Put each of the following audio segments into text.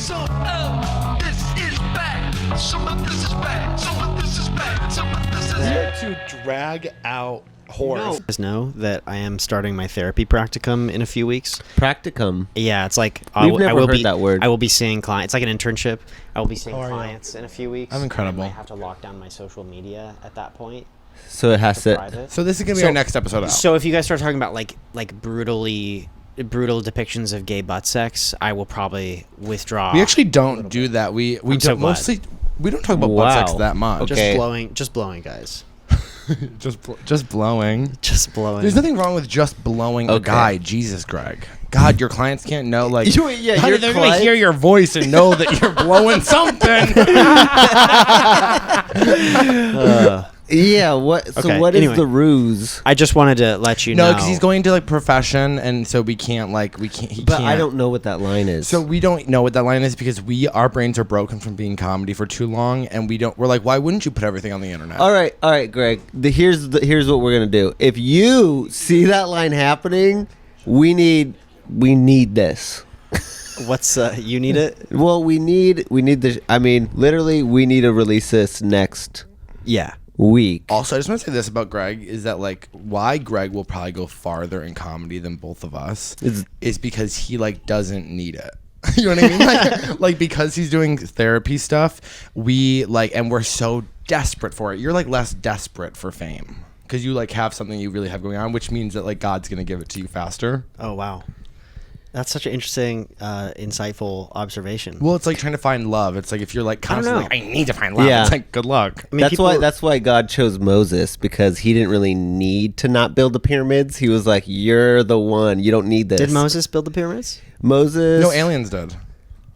Some of this is bad. Some of this is bad. Some of this is bad. Some of this is To drag out horror. You guys know that I am starting my therapy practicum in a few weeks. Practicum. Yeah, it's like We've never heard that word. I will be seeing clients. It's like an internship. I will be seeing clients in a few weeks. I'm incredible. I might have to lock down my social media at that point. So it has to. Private. So this is gonna be our next episode out. So if you guys start talking about like brutal depictions of gay butt sex, I will probably withdraw. We actually don't do that. We I'm so don't glad. mostly. We don't talk about butt sex Wow. that much. Okay. Just blowing, guys. Just blowing. Just blowing. There's nothing wrong with just blowing a guy. Jesus, Greg. God, your clients can't know. Like, Yeah, how your they're gonna client- hear your voice and know that you're blowing something. Yeah. What? So Okay, what is anyway. the ruse? I just wanted to let you know. No, because he's going to like profession, and so we can't. He But can't. I don't know what that line is. So we don't know what that line is because our brains are broken from being comedy for too long, and we're like, why wouldn't you put everything on the internet? all right, Greg. Here's what we're gonna do. If you see that line happening, we need this. What's you need it? Well, we need the. I mean, literally, we need to release this next Yeah. week. Also, I just want to say this about Greg is that like why Greg will probably go farther in comedy than both of us is because he like doesn't need it. You know what I mean? Like because he's doing therapy stuff, and we're so desperate for it. You're like less desperate for fame because you like have something you really have going on, which means that like God's gonna give it to you faster. Oh wow. That's such an interesting, insightful observation. Well, it's like trying to find love. It's like if you're like constantly know. like, I need to find love. Yeah. It's like good luck. I mean, That's why God chose Moses, because he didn't really need to not build the pyramids. He was like, "You're the one. You don't need this." Did Moses build the pyramids? Moses? No, aliens did.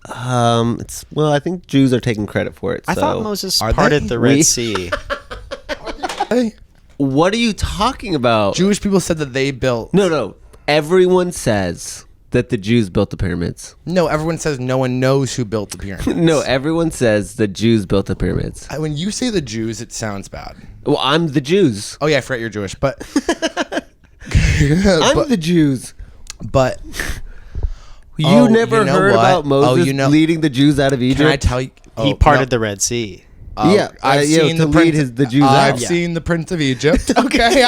I think Jews are taking credit for it. I so. thought Moses Are parted they? the Red We- Sea. Hey, What are you talking about? Jewish people said that they built. No. Everyone says that the Jews built the pyramids. No, everyone says no one knows who built the pyramids. No, everyone says the Jews built the pyramids. When you say the Jews, it sounds bad. Well, I'm the Jews. Oh yeah, I forgot you're Jewish, but I'm the Jews. but You Oh, never you know heard what? about Moses leading the Jews out of Egypt? can I tell you? He parted the Red Sea. I've seen to the lead Prince, the Jews I've out. seen the Prince of Egypt. Okay,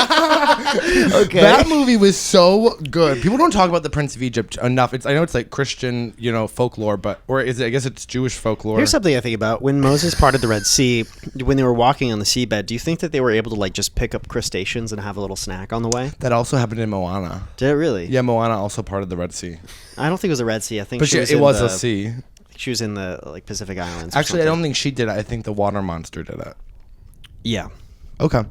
Okay. that movie was so good. People don't talk about the Prince of Egypt enough. I know it's like Christian, folklore, or is it? I guess it's Jewish folklore. Here's something I think about. When Moses parted the Red Sea, when they were walking on the seabed, do you think that they were able to like just pick up crustaceans and have a little snack on the way? That also happened in Moana. Did it really? Yeah, Moana also parted the Red Sea, I don't think it was the Red Sea. I think but she it was a sea. She was in the like Pacific Islands. or Actually, I something. don't think she did it. I think the water monster did it. Yeah. Okay.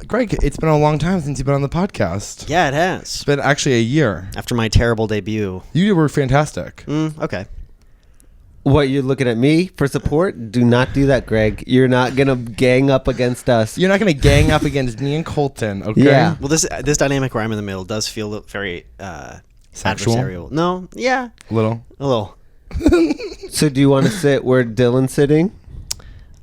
Greg, it's been a long time since you've been on the podcast. Yeah, it has. It's been actually a year. After my terrible debut. You were fantastic. Okay. What, you're looking at me for support? Do not do that, Greg. You're not going to gang up against us. You're not going to gang up against me and Colton, okay? Yeah. Well, this dynamic where I'm in the middle does feel very Sexual? adversarial. No, yeah, Little. a little. So do you want to sit where Dylan's sitting?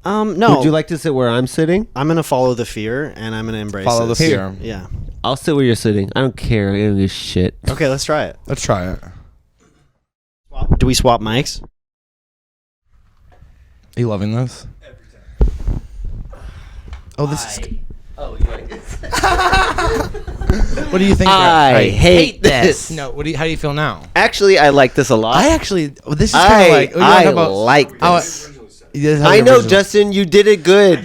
No. Would you like to sit where I'm sitting? I'm gonna follow the fear and I'm gonna embrace Follow the this. fear. Yeah. I'll sit where you're sitting. I don't care. I don't give a shit. Okay, let's try it. Let's try it. Do we swap mics? Are you loving this? Oh, this is... Oh, you like this? What do you think? I hate this. No, how do you feel now? Actually, I like this a lot. This is kind of like... you wanna talk about- like Oh, this. this is how I the know, original- Justin, you did it good.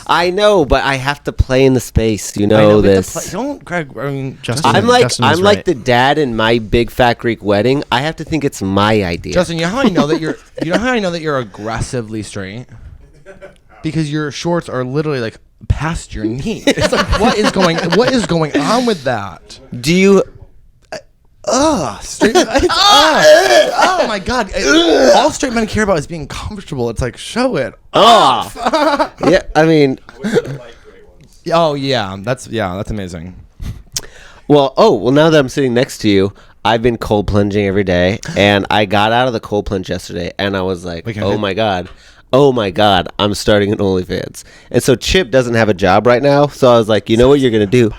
I know, but I have to play in the space. You I know we have to this. play- Don't, Greg. I mean, Justin- I'm like Justin is right. the dad in my big fat Greek wedding. I have to think it's my idea. Justin, you know how I know that you're... You know how I know that you're aggressively straight? Because your shorts are literally like past your knee. It's like what is going on with that? Do you? Straight, oh my god! All straight men care about is being comfortable. It's like show it. Yeah, I mean, Oh yeah, that's amazing. well, now that I'm sitting next to you, I've been cold plunging every day, and I got out of the cold plunge yesterday, and I was like, Wait, can I oh my god, I'm starting an OnlyFans. And so Chip doesn't have a job right now, so I was like, you know what you're gonna do?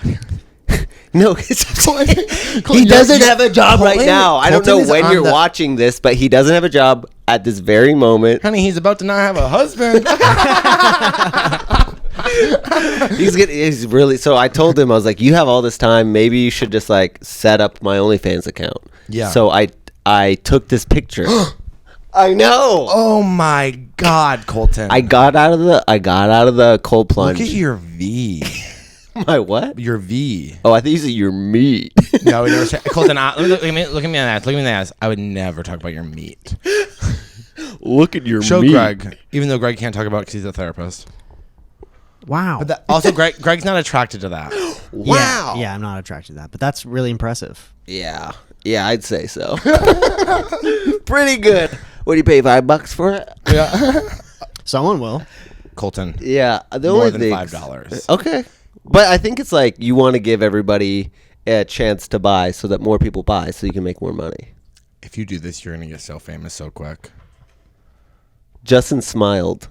No, he doesn't have a job right now. I don't know Colton is when on you're watching this, but he doesn't have a job at this very moment. Honey, he's about to not have a husband. He's really. So I told him, I was like, you have all this time. Maybe you should just like set up my OnlyFans account. Yeah. So I took this picture. I know. Oh my God, Colton. I got out of the cold plunge. Look at your V. My what? Your V. Oh, I think you said your meat. No, we never said. Colton, look at me on the ass. Look at me in the ass. I would never talk about your meat. Look at your Show meat. Greg, even though Greg can't talk about it because he's a therapist. Wow. But also, Greg's not attracted to that. Wow. Yeah, I'm not attracted to that, but that's really impressive. Yeah, I'd say so. Pretty good. What do you pay, $5 for it? Yeah. Someone will. Colton. Yeah, the More only than things- $5. Okay, but I think it's like you want to give everybody a chance to buy so that more people buy, so you can make more money. If you do this, you're gonna get so famous so quick. Justin smiled.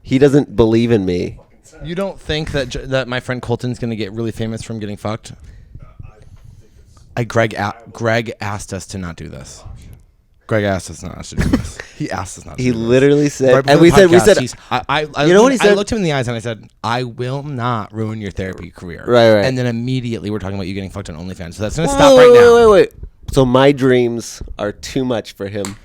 He doesn't believe in me. You don't think that my friend Colton's gonna get really famous from getting fucked? Greg asked us to not do this. Greg asked us not to do this. He asked us not to He do this. literally said, Right and before we the said, podcast, I You know what he I said? looked him in the eyes and I said, I will not ruin your therapy career. Right. And then immediately we're talking about you getting fucked on OnlyFans. So that's gonna Whoa, stop right now. Wait. So my dreams are too much for him.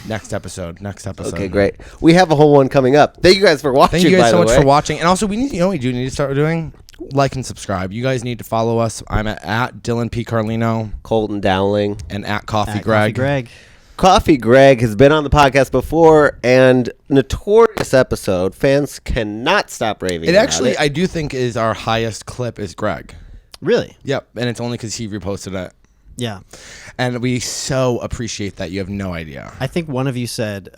Next episode. Okay, great. We have a whole one coming up. Thank you guys for watching. Thank you by guys so the much way. for watching. And also, we need what we need to start doing? Like and subscribe. You guys need to follow us. I'm at Dylan P. Carlino Colton Dowling. and at Coffee At Greg. CoffeeGreg. Coffee Greg has been on the podcast before, and notorious episode. Fans cannot stop raving. It about actually, it. I do think, is our highest clip is Greg. Really? Yep, and it's only because he reposted it. Yeah. And we so appreciate that. You have no idea. I think one of you said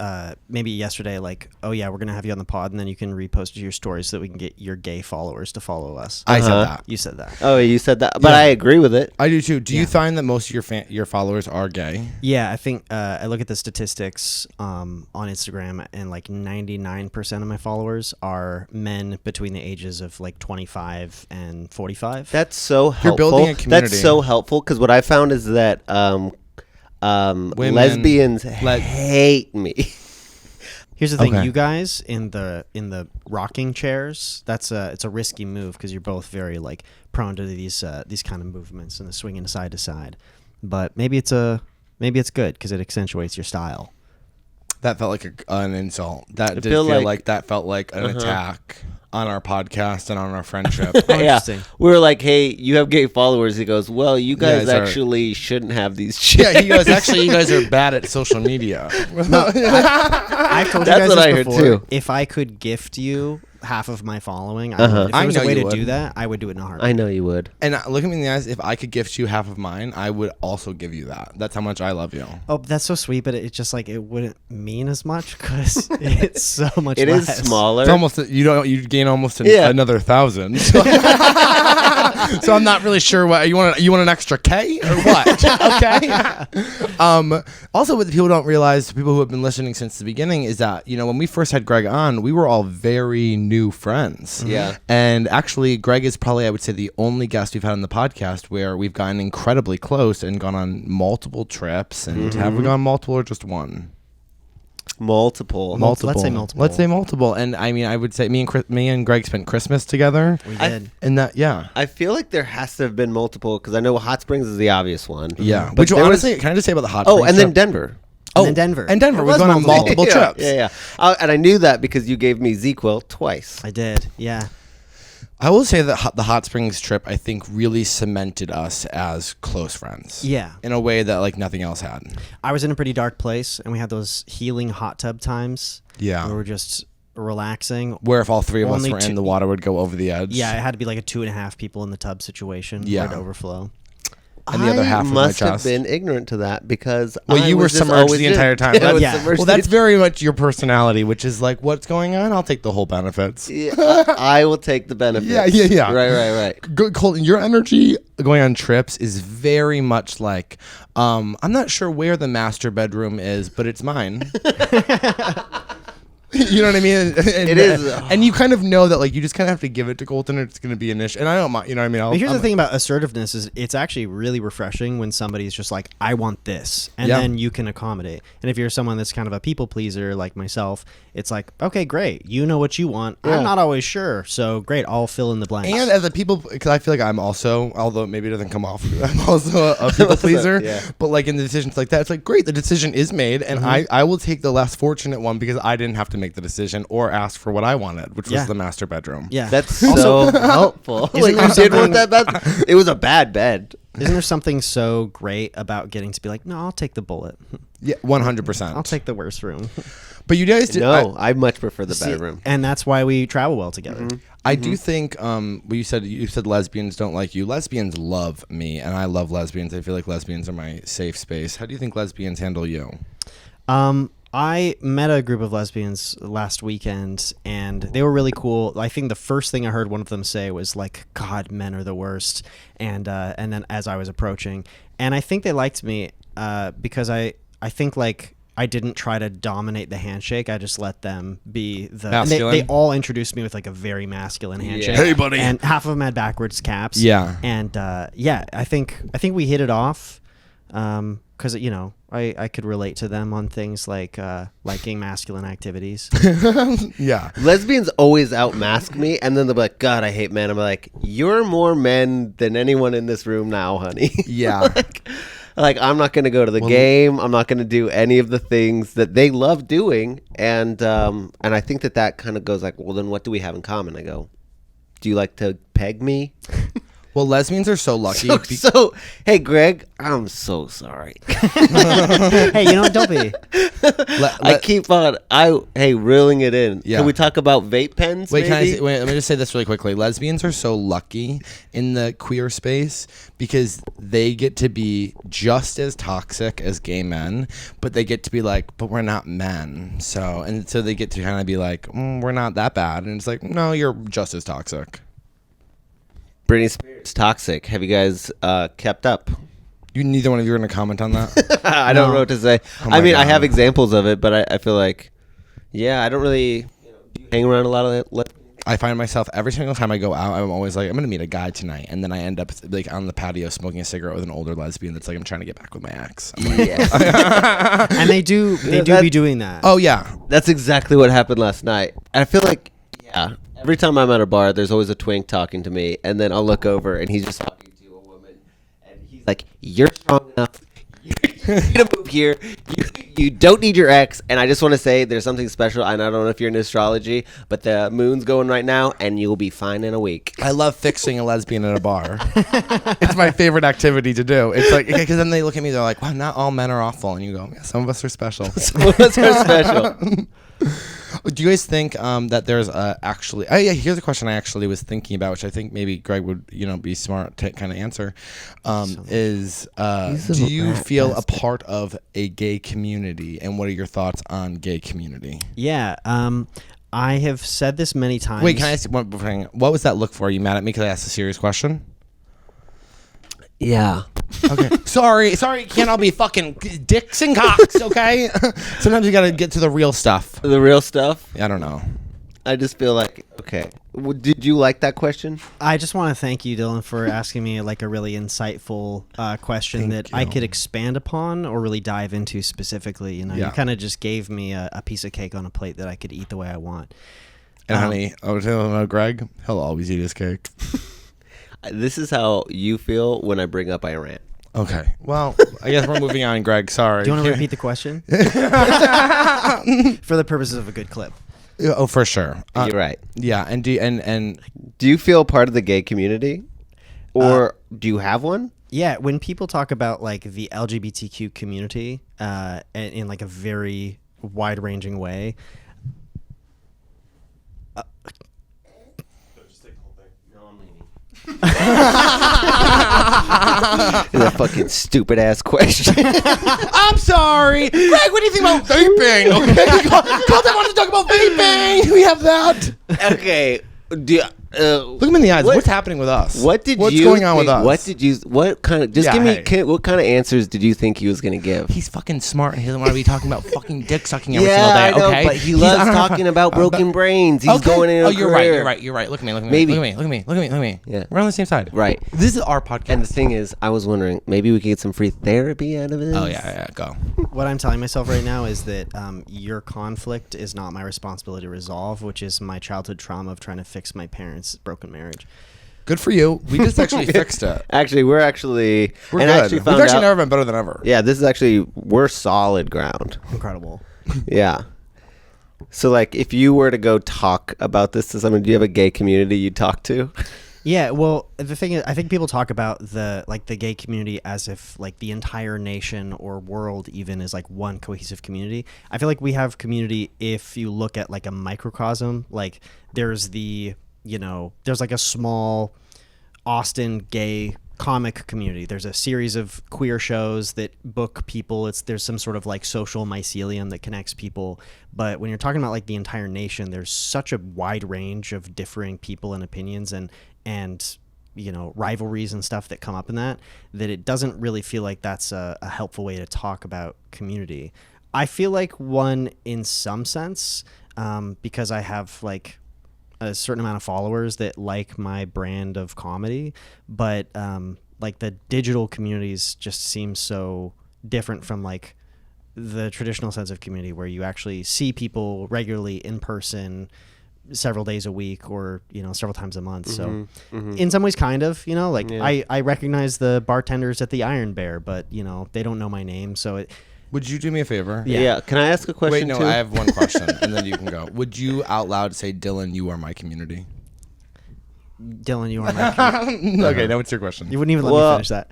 maybe yesterday, like, oh, yeah, we're going to have you on the pod, and then you can repost your stories so that we can get your gay followers to follow us. I said that. You said that. Oh, you said that, but Yeah. I agree with it. I do too. Do you Yeah. find that most of your followers are gay? Yeah, I think I look at the statistics on Instagram, and like 99% of my followers are men between the ages of like 25 and 45. That's so helpful. You're building a community. That's so helpful because what I found is that lesbians hate me. Here's the thing, Okay. you guys in the rocking chairs, it's a risky move because you're both very like prone to these kind of movements and the swinging side to side. But maybe it's good because it accentuates your style. That felt like an insult. That did feel feel like- like that felt like an attack on our podcast and on our friendship. Oh, Yeah, interesting. we were like, "Hey, you have gay followers." He goes, "Well, you guys guys are- actually shouldn't have these." Yeah, he goes, actually, you guys are bad at social media. I've told That's you guys what this I heard, before. too. If I could gift you half of my following, I Uh-huh. would. If I there was know a way you to would. do that, I would do it in a heartbeat. I know you would. And look at me in the eyes. If I could gift you half of mine, I would also give you that. That's how much I love you. Oh, that's so sweet, but it's just like it wouldn't mean as much because it's so much. It is less. smaller. It's almost you gain almost Yeah. another 1,000. So, so I'm not really sure what you want an extra K or what? Okay. Also, what people don't realize, people who have been listening since the beginning, is that when we first had Greg on, we were all very new friends. Yeah. And actually, Greg is probably, I would say, the only guest we've had on the podcast where we've gotten incredibly close and gone on multiple trips. And have we gone multiple or just one? Multiple. Let's say multiple. Let's say multiple. And I mean, I would say me and Greg spent Christmas together. We did. And that, yeah. I feel like there has to have been multiple because I know Hot Springs is the obvious one. Yeah. But Which there was- honestly, can I just say about the hot Oh, Springs and then trip? Denver. And then Denver. And Denver. It We've was gone on multiple Yeah, trips. Yeah. And I knew that because you gave me ZQL twice. I did. Yeah. I will say that the Hot Springs trip, I think, really cemented us as close friends. Yeah. In a way that like nothing else had. I was in a pretty dark place, and we had those healing hot tub times. Yeah. Where we're just relaxing. Where if all three of us Only were two- in, the water would go over the edge. Yeah, it had to be like a 2.5 people in the tub situation. Yeah. For it to overflow. And the other half of my must have chest. been ignorant to that because Well, I you were was just submerged always the in. entire time. I was Yeah. submerged Well, that's very much your personality, which is like, what's going on? I'll take the whole benefits. Yeah, I will take the benefits. Yeah. Right. Good, Colton. Your energy going on trips is very much like, I'm not sure where the master bedroom is, but it's mine. You know what I mean? It is. And you kind of know that, like, you just kind of have to give it to Colton, or it's going to be an issue. And I don't mind, you know what I mean? But here's the thing about assertiveness is it's actually really refreshing when somebody's just like, I want this. And Yeah. then you can accommodate. And if you're someone that's kind of a people pleaser like myself, it's like, okay, great. You know what you want. Yeah. I'm not always sure. So great. I'll fill in the blanks. And as a people, because I feel like I'm also, although maybe it doesn't come off, I'm also a people pleaser. Yeah. But like in the decisions like that, it's like, great, the decision is made, and I will take the less fortunate one because I didn't have to make the decision or ask for what I wanted, which Yeah. was the master bedroom. yeah. That's so helpful. Isn't Like, there you did want something- that bed. It was a bad bed. Isn't there something so great about getting to be like, no, I'll take the bullet. Yeah, 100%. I'll take the worst room. But you guys did. No, I much prefer the See, bedroom. and that's why we travel well together. I do think well, you said lesbians don't like you. Lesbians love me, and I love lesbians. I feel like lesbians are my safe space. How do you think lesbians handle you? I met a group of lesbians last weekend, and they were really cool. I think the first thing I heard one of them say was like, "God, men are the worst." And then as I was approaching, and I think they liked me because I think like I didn't try to dominate the handshake. I just let them be the. And Masculine? they all introduced me with like a very masculine handshake. Hey, buddy. And half of them had backwards caps. Yeah. And yeah, I think we hit it off. Because you know I could relate to them on things like liking masculine activities. Yeah. Lesbians always outmask me, and then they're like, "God, I hate men." I'm like, "You're more men than anyone in this room now, honey." Yeah. like I'm not going to go to the game. I'm not going to do any of the things that they love doing, and I think that kind of goes like, well, then what do we have in common? I go, do you like to peg me? Well, lesbians are so lucky. So, hey, Greg, I'm so sorry. Hey, you know what? Don't be. I keep on, reeling it in. Yeah. Can we talk about vape pens? Wait, maybe? let me just say this really quickly. Lesbians are so lucky in the queer space because they get to be just as toxic as gay men, but they get to be like, but we're not men. So they get to kind of be like, we're not that bad. And it's like, no, you're just as toxic. Britney Spears, toxic. Have you guys kept up? Neither one of you are going to comment on that? I don't know what to say. Oh my I mean, I God. have examples of it, but I feel like, yeah, I don't really do you hang around a lot of that. I find myself every single time I go out, I'm always like, I'm going to meet a guy tonight. And then I end up like on the patio smoking a cigarette with an older lesbian that's like, I'm trying to get back with my ex. I'm like, Yeah. And they do that- be doing that. oh, yeah. That's exactly what happened last night. And I feel like, yeah, every time I'm at a bar, there's always a twink talking to me, and then I'll look over, and he's just talking to a woman, and he's like, "You're strong enough. You need to move here. You don't need your ex." And I just want to say, there's something special, and I don't know if you're into astrology, but the moon's going right now, and you'll be fine in a week. I love fixing a lesbian at a bar. It's my favorite activity to do. It's like, because then they look at me, they're like, wow, not all men are awful. And you go, yeah, some of us are special. Some of us are special. Do you guys think that there's actually? Oh yeah, here's a question I actually was thinking about, which I think maybe Greg would be smart to kind of answer. Do you feel a part of a gay community, and what are your thoughts on gay community? Yeah. I have said this many times. Wait, can I ask one thing? What was that look for? Are you mad at me because I asked a serious question? Yeah. Okay. sorry, it can't all be fucking dicks and cocks, okay? Sometimes you gotta get to the real stuff. The real stuff. I don't know. I just feel like, okay. Did you like that question? I just want to thank you, Dylan, for asking me like a really insightful question that I could expand upon or really dive into specifically. You Yeah. kind of just gave me a piece of cake on a plate that I could eat the way I want. And honey, Greg, he'll always eat his cake. This is how you feel when I bring up Iran. Okay. Well, I guess we're moving on, Greg. Sorry. Do you want to repeat the question? For the purposes of a good clip. Oh, for sure. You're right. Yeah, and Do you feel part of the gay community, or do you have one? Yeah, when people talk about like the LGBTQ community in like a very wide-ranging way. That fucking stupid ass question. I'm sorry, Greg. What do you think about vaping? Okay, Colton wanted to talk about vaping. We have that. Okay, Look him in the eyes. What's happening with us? What's going on with us? What kind of? Just Yeah, give me. hey. What kind of answers did you think he was going to give? He's fucking smart and he doesn't want to be talking about fucking dick sucking every Yeah, single day. I know, Okay, but he He's- loves I don't know if talking I- about broken brains. He's Okay. going in. Oh, a you're right. career. You're right. Look at me. Maybe. Look at me. Yeah. We're on the same side. Right. This is our podcast. And the thing is, I was wondering, maybe we could get some free therapy out of it. Oh yeah. Go. What I'm telling myself right now is that your conflict is not my responsibility to resolve, which is my childhood trauma of trying to fix my parents' broken marriage. Good for you. We just actually fixed it. Actually, we're We're good. actually We've found actually out, never been better than ever. Yeah, this is actually we're solid ground. Incredible. Yeah. So, like, if you were to go talk about this to someone, do you have a gay community you talk to? Yeah, well, the thing is, I think people talk about the gay community as if like the entire nation or world even is like one cohesive community. I feel like we have community if you look at like a microcosm. Like there's there's like a small Austin gay comic community. There's a series of queer shows that book people. There's some sort of like social mycelium that connects people. But when you're talking about like the entire nation, there's such a wide range of differing people and opinions and rivalries and stuff that come up in that it doesn't really feel like that's a helpful way to talk about community. I feel like one in some sense, because I have like a certain amount of followers that like my brand of comedy, but like the digital communities just seem so different from like the traditional sense of community where you actually see people regularly in person several days a week or several times a month. So in some ways kind of I recognize the bartenders at the Iron Bear, but they don't know my name, so Would you do me a favor? Yeah. Can I ask a question? Wait, no, too? I have one question, and then you can go. Would you out loud say, "Dylan, you are my community"? Dylan, you are my community. Okay, now what's your question? You wouldn't even let me finish that.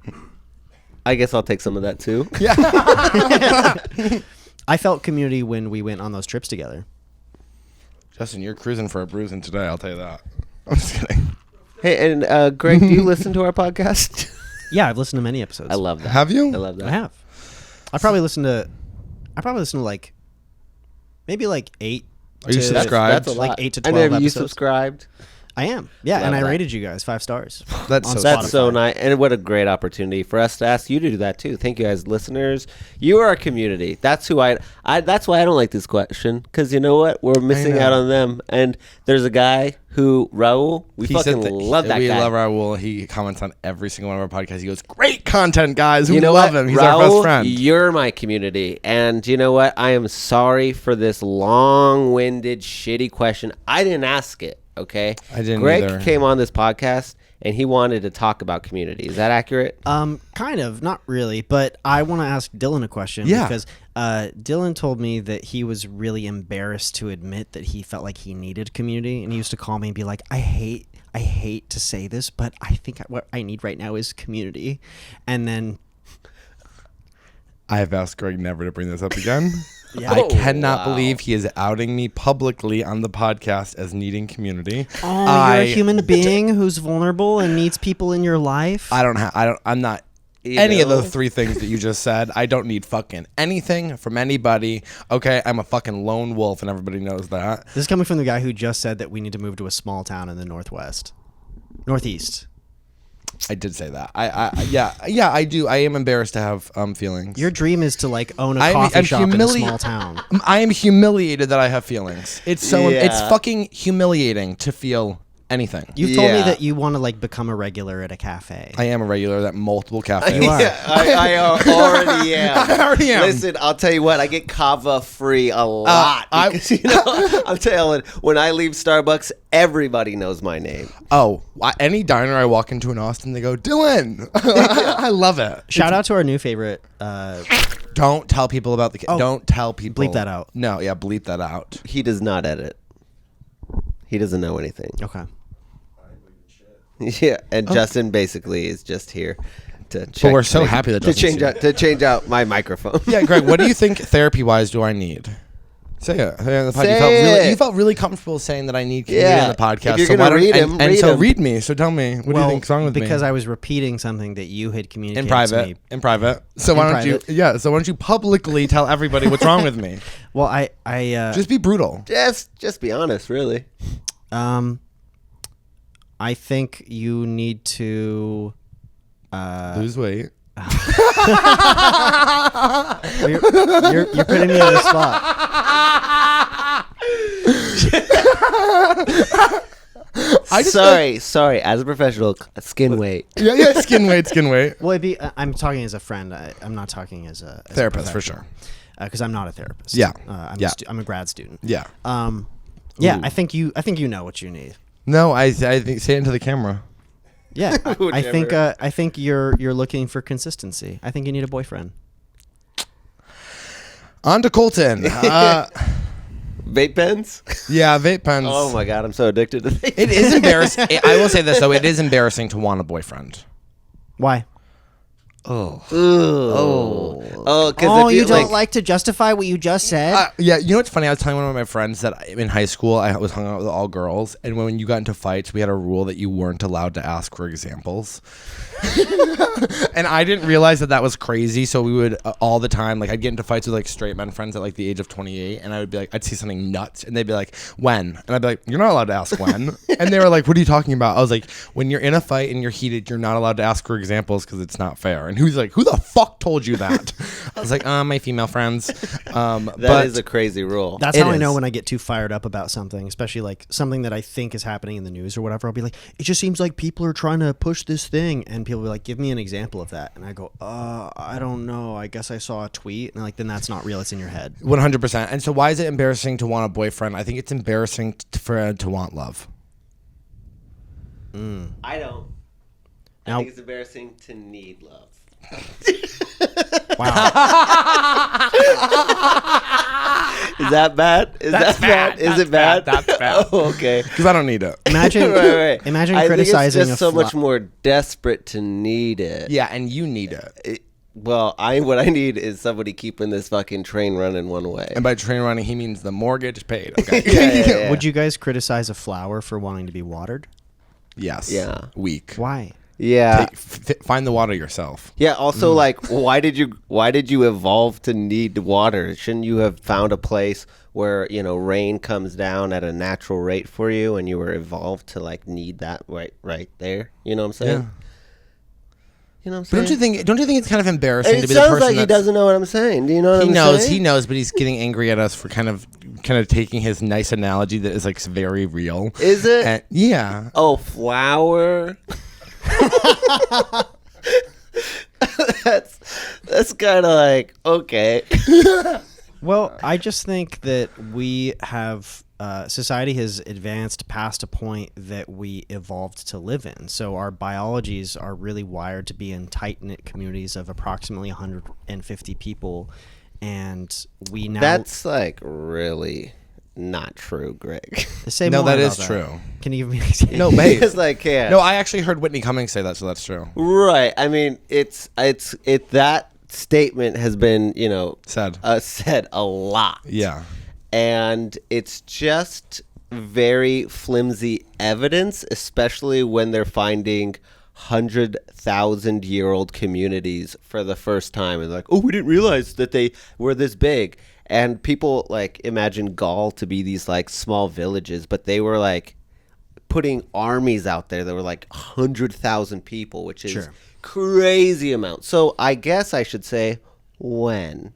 I guess I'll take some of that too. I felt community when we went on those trips together. Justin, you're cruising for a bruising today. I'll tell you that. I'm just kidding. Hey, and Greg, do you listen to our podcast? Yeah, I've listened to many episodes. I love that. Have you? I love that. I have. I probably listened to like maybe like 8. Are you subscribed? That's a Like lot. 8 to And 12 have you episodes. subscribed? I am. Yeah, Love and I that. rated you guys 5 stars. That's on so That's Spotify. so nice, and what a great opportunity for us to ask you to do that too. Thank you, guys, listeners. You are our community. That's who I that's why I don't like this question, because you know what? We're missing know. out on them. And there's a guy who Raul. We fucking love that we guy. love Raul. He comments on every single one of our podcasts. He goes, "Great content, guys. We You know love what? him. He's Raul, our best friend." You're my community. And you know what? I am sorry for this long-winded, shitty question. I didn't ask it, okay? I didn't Greg either. came on this podcast, and he wanted to talk about community. Is that accurate? Kind of, not really, but I want to ask Dylan a question because Dylan told me that he was really embarrassed to admit that he felt like he needed community, and he used to call me and be like, I hate to say this, but I think what I need right now is community. And then I have asked Greg never to bring this up again. Yeah. I cannot wow. believe he is outing me publicly on the podcast as needing community. oh, you're a human being who's vulnerable and needs people in your life. I'm not any of the 3 things that you just said. I don't need fucking anything from anybody. Okay, I'm a fucking lone wolf, and everybody knows that. This is coming from the guy who just said that we need to move to a small town in the northeast. I did say that. I do. I am embarrassed to have feelings. Your dream is to like own a I'm coffee shop in a humili- small town. I am humiliated that I have feelings. It's so Yeah. it's fucking humiliating to feel anything. You've told me Yeah. that you want to like become a regular at a cafe. I am a regular at multiple cafes. You are. Yeah, I already am. I already am. Listen, I'll tell you what, I get kava free a lot. Because, I'm telling, when I leave Starbucks, everybody knows my name. Oh, any diner I walk into in Austin, they go, "Dylan." I love it. Shout out to our new favorite. Don't tell people about the. Don't tell people. Bleep that out. No, yeah, bleep that out. He does not edit. He doesn't know anything. Okay. Yeah, and Justin basically is just here to check. But we're so happy that to Justin's change out my microphone. Yeah, Greg, what do you think therapy-wise do I need? Say it. Say it on the pod. Say you it. felt really comfortable saying that I need community Yeah. on the podcast. If you're so gonna why don't read him, and read so him. read me. So tell me, what do you think's wrong with me? Because I was repeating something that you had communicated in to private. me. In private. So why don't private. you? Yeah. So why don't you publicly tell everybody what's wrong with me? Well, I Just be brutal. Just be honest, really. I think you need to Lose weight. You're putting me on the spot. Sorry. As a professional, skin weight. Yeah, skin weight. Well, I'm talking as a friend. I'm not talking as a Therapist for sure. Because I'm not a therapist. Yeah. I'm a grad student. Yeah. Yeah. I think you know what you need. No, I think say it into the camera. Yeah. I think you're looking for consistency. I think you need a boyfriend. On to Colton. Vape pens? Yeah, vape pens. Oh my god, I'm so addicted to vape. It is embarrassing. I will say this though, it is embarrassing to want a boyfriend. Why? Because you don't like to justify what you just said? Yeah, you know what's funny? I was telling one of my friends that in high school I was hung out with all girls, and when you got into fights, we had a rule that you weren't allowed to ask for examples. And I didn't realize that was crazy. So we would all the time, like I'd get into fights with like straight men friends at like the age of 28, and I would be like, I'd see something nuts, and they'd be like, when? And I'd be like, you're not allowed to ask when. And they were like, what are you talking about? I was like, when you're in a fight and you're heated, you're not allowed to ask for examples because it's not fair. And who's like, who the fuck told you that? I was like, my female friends. That is a crazy rule. That's how I know when I get too fired up about something, especially like something that I think is happening in the news or whatever. I'll be like, it just seems like people are trying to push this thing, and people will be like, give me an example of that, and I go, I don't know. I guess I saw a tweet, and like then that's not real. It's in your head. 100%. And so, why is it embarrassing to want a boyfriend? I think it's embarrassing to want love. I don't. I think it's embarrassing to need love. Wow. Is that bad? Is that bad? Is it bad? That's bad. Oh, okay. Because I don't need it. Imagine, right. imagine I criticizing think it's just so much more desperate to need it. Yeah, and you need it. Well, what I need is somebody keeping this fucking train running one way. And by train running, he means the mortgage paid. Okay. Yeah. Would you guys criticize a flower for wanting to be watered? Yes. Yeah. Weak. Why? Yeah. Find the water yourself. Yeah. Also, like, why did you evolve to need water? Shouldn't you have found a place where rain comes down at a natural rate for you, and you were evolved to like need that right there? You know what I'm saying? Yeah. You know what I'm But saying? don't you think it's kind of embarrassing It to be the sounds person like he doesn't know what I'm saying. Do you know what I'm saying? He knows, but he's getting angry at us for kind of taking his nice analogy that is like very real. Is it? And, yeah. Oh, flower. that's kind of like okay. Well, I just think that we have society has advanced past a point that we evolved to live in. So our biologies are really wired to be in tight-knit communities of approximately 150 people, and we now That's like really not true, Greg. say No, more that about is true. Can you give me an example? No, babe. It's like No, I actually heard Whitney Cummings say that, so that's true. right. I mean, it's that statement has been Said. said a lot. Yeah. And it's just very flimsy evidence, especially when they're finding 100,000-year-old communities for the first time, and like, oh, we didn't realize that they were this big. And people like imagine Gaul to be these like small villages, but they were like putting armies out there that were like 100,000 people, which is crazy amount. So I guess I should say when.